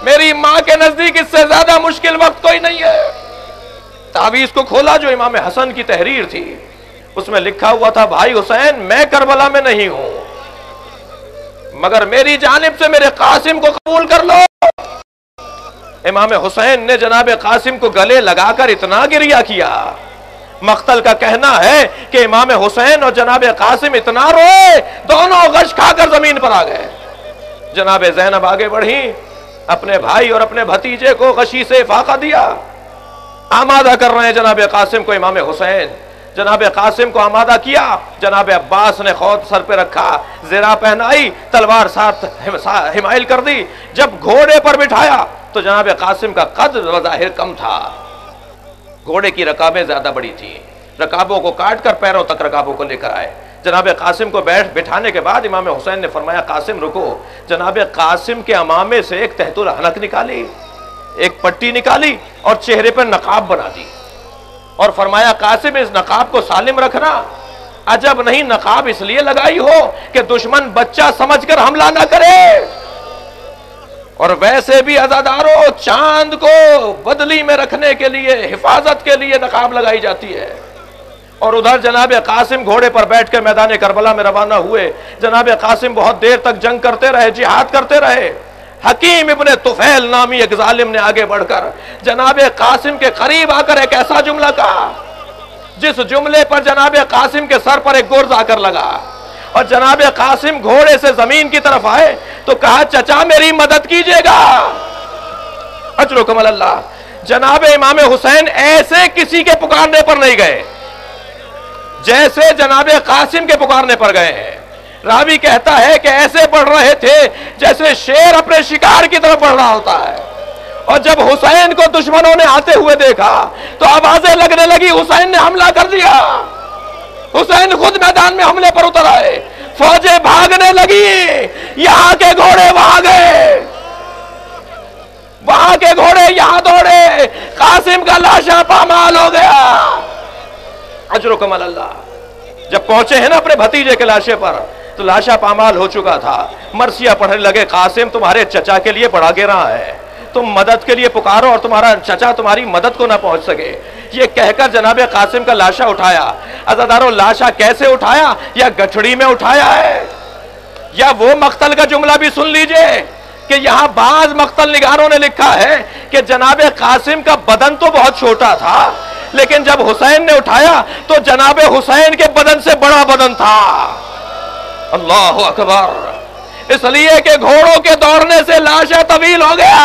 میری ماں کے نزدیک اس سے زیادہ مشکل وقت کوئی نہیں ہے۔ تعویذ کو کھولا جو امام حسن کی تحریر تھی، اس میں لکھا ہوا تھا بھائی حسین میں کربلا میں نہیں ہوں، مگر میری جانب سے میرے قاسم کو قبول کر لو۔ امام حسین نے جناب قاسم کو گلے لگا کر اتنا گریہ کیا، مقتل کا کہنا ہے کہ امام حسین اور جناب قاسم اتنا روئے دونوں غش کھا کر زمین پر آ گئے۔ جناب زینب آگے بڑھی، اپنے بھائی اور اپنے بھتیجے کو غشی سے فاقہ دیا، آمادہ کر رہے ہیں جناب قاسم کو امام حسین۔ جناب قاسم کو آمادہ کیا، جناب عباس نے خود سر پہ رکھا، زرہ پہنائی، تلوار ساتھ حمائل کر دی۔ جب گھوڑے پر بٹھایا تو جناب قاسم کا قد بظاہر کم تھا، گھوڑے کی رکابیں زیادہ بڑی تھیں، رکابوں کو کاٹ کر پیروں تک رکابوں کو لے کر آئے۔ جناب قاسم کو بٹھانے کے بعد امام حسین نے فرمایا قاسم رکو۔ جناب قاسم کے امامے سے ایک تحت العنق نکالی، ایک پٹی نکالی اور چہرے پر نقاب بنا دی، اور فرمایا قاسم اس نقاب کو سالم رکھنا، عجب نہیں نقاب اس لیے لگائی ہو کہ دشمن بچہ سمجھ کر حملہ نہ کرے، اور ویسے بھی عزاداروں چاند کو بدلی میں رکھنے کے لیے حفاظت کے لیے نقاب لگائی جاتی ہے۔ اور ادھر جناب قاسم گھوڑے پر بیٹھ کے میدان کربلا میں روانہ ہوئے۔ جناب قاسم بہت دیر تک جنگ کرتے رہے، جہاد کرتے رہے۔ حکیم ابن طفیل نامی ایک ظالم نے آگے بڑھ کر جناب قاسم کے قریب آ کر ایک ایسا جملہ کہا جس جملے پر جناب قاسم کے سر پر ایک گرز آ کر لگا، اور جناب قاسم گھوڑے سے زمین کی طرف آئے تو کہا چچا میری مدد کیجئے گا۔ اجرکم اللہ۔ جناب امام حسین ایسے کسی کے پکارنے پر نہیں گئے جیسے جناب قاسم کے پکارنے پر گئے ہیں۔ راوی کہتا ہے کہ ایسے بڑھ رہے تھے جیسے شیر اپنے شکار کی طرف بڑھ رہا ہوتا ہے، اور جب حسین کو دشمنوں نے آتے ہوئے دیکھا تو آوازیں لگنے لگی حسین نے حملہ کر دیا۔ حسین خود میدان میں حملے پر اتر آئے، فوجیں بھاگنے لگی، یہاں کے گھوڑے وہاں گئے، وہاں کے گھوڑے یہاں دوڑے، قاسم کا لاشا پامال ہو گیا۔ اجرکم اللہ۔ جب پہنچے ہیں نا اپنے بھتیجے کے لاشے پر تو لاشا پامال ہو چکا تھا، مرثیہ پڑھنے لگے قاسم تمہارے چچا کے لیے بڑا گراں ہے، تم مدد کے لیے پکارو اور تمہارا چچا تمہاری مدد کو نہ پہنچ سکے۔ یہ کہہ کر جناب قاسم کا لاشا اٹھایا۔ عزاداروں لاشا کیسے اٹھایا؟ یا گٹھڑی میں اٹھایا ہے، یا وہ مقتل کا جملہ بھی سن لیجئے کہ یہاں بعض مقتل نگاروں نے لکھا ہے کہ جناب قاسم کا بدن تو بہت چھوٹا تھا لیکن جب حسین نے اٹھایا تو جناب حسین کے بدن سے بڑا بدن تھا۔ اللہ اکبر۔ اس لیے کہ گھوڑوں کے دوڑنے سے لاشا طویل ہو گیا۔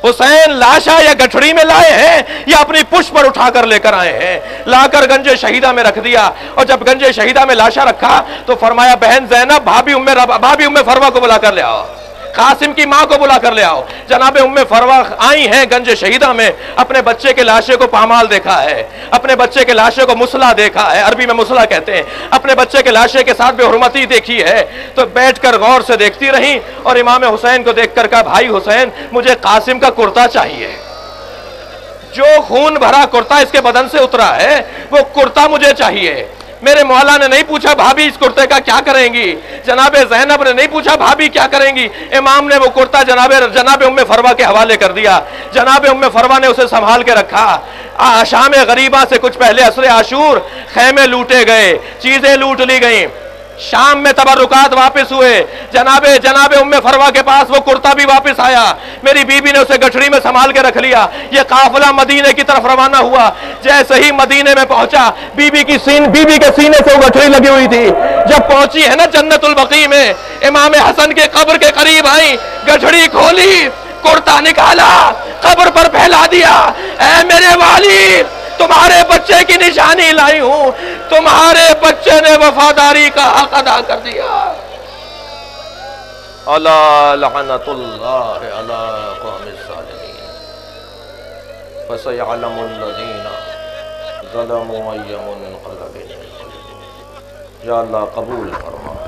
حسین لاشا یا گٹھڑی میں لائے ہیں یا اپنی پشت پر اٹھا کر لے کر آئے ہیں، لا کر گنج شہیدہ میں رکھ دیا، اور جب گنج شہیدہ میں لاشا رکھا تو فرمایا بہن زینب بھابی ام فروہ کو بلا کر لے آؤ۔ قاسم کی ماں کو بلا کر لے آؤ۔ جناب ام فروا آئی ہیں گنج شہیدہ میں، اپنے بچے کے لاشے کو پامال دیکھا ہے، اپنے بچے کے لاشے کو مسلح دیکھا ہے، عربی میں مسلح کہتے ہیں، اپنے بچے کے لاشے کے ساتھ بے حرمتی دیکھی ہے، تو بیٹھ کر غور سے دیکھتی رہیں اور امام حسین کو دیکھ کر کہا بھائی حسین مجھے قاسم کا کرتا چاہیے، جو خون بھرا کرتا اس کے بدن سے اترا ہے وہ کرتا مجھے چاہیے۔ میرے مولا نے نہیں پوچھا بھابی اس کرتے کا کیا کریں گی، جناب زینب نے نہیں پوچھا بھابی کیا کریں گی، امام نے وہ کرتا جناب ام فروا کے حوالے کر دیا۔ جناب ام فروا نے اسے سنبھال کے رکھا۔ شام غریبہ سے کچھ پہلے عصر عاشور خیمے لوٹے گئے، چیزیں لوٹ لی گئیں، شام میں تبرکات واپس ہوئے، جناب ام فروا کے پاس وہ کرتا بھی واپس آیا، میری بیوی نے اسے گٹھڑی میں سنبھال کے رکھ لیا۔ یہ قافلہ مدینے کی طرف روانہ ہوا، جیسے ہی مدینے میں پہنچا بیوی کے سینے سے وہ گٹھڑی لگی ہوئی تھی، جب پہنچی ہے نا جنت البقیع میں، امام حسن کے قبر کے قریب آئی، گٹھڑی کھولی، کرتا نکالا، قبر پر پھیلا دیا، اے میرے والی تمہارے بچے کی نشانی لائی ہوں، تمہارے بچے نے وفاداری کا حق ادا کر دیا۔ الا لعنت اللہ علی قوم الظالمین فسيعلم الذین ظلموا أي منقلب ينقلبون۔ یا اللہ قبول فرما۔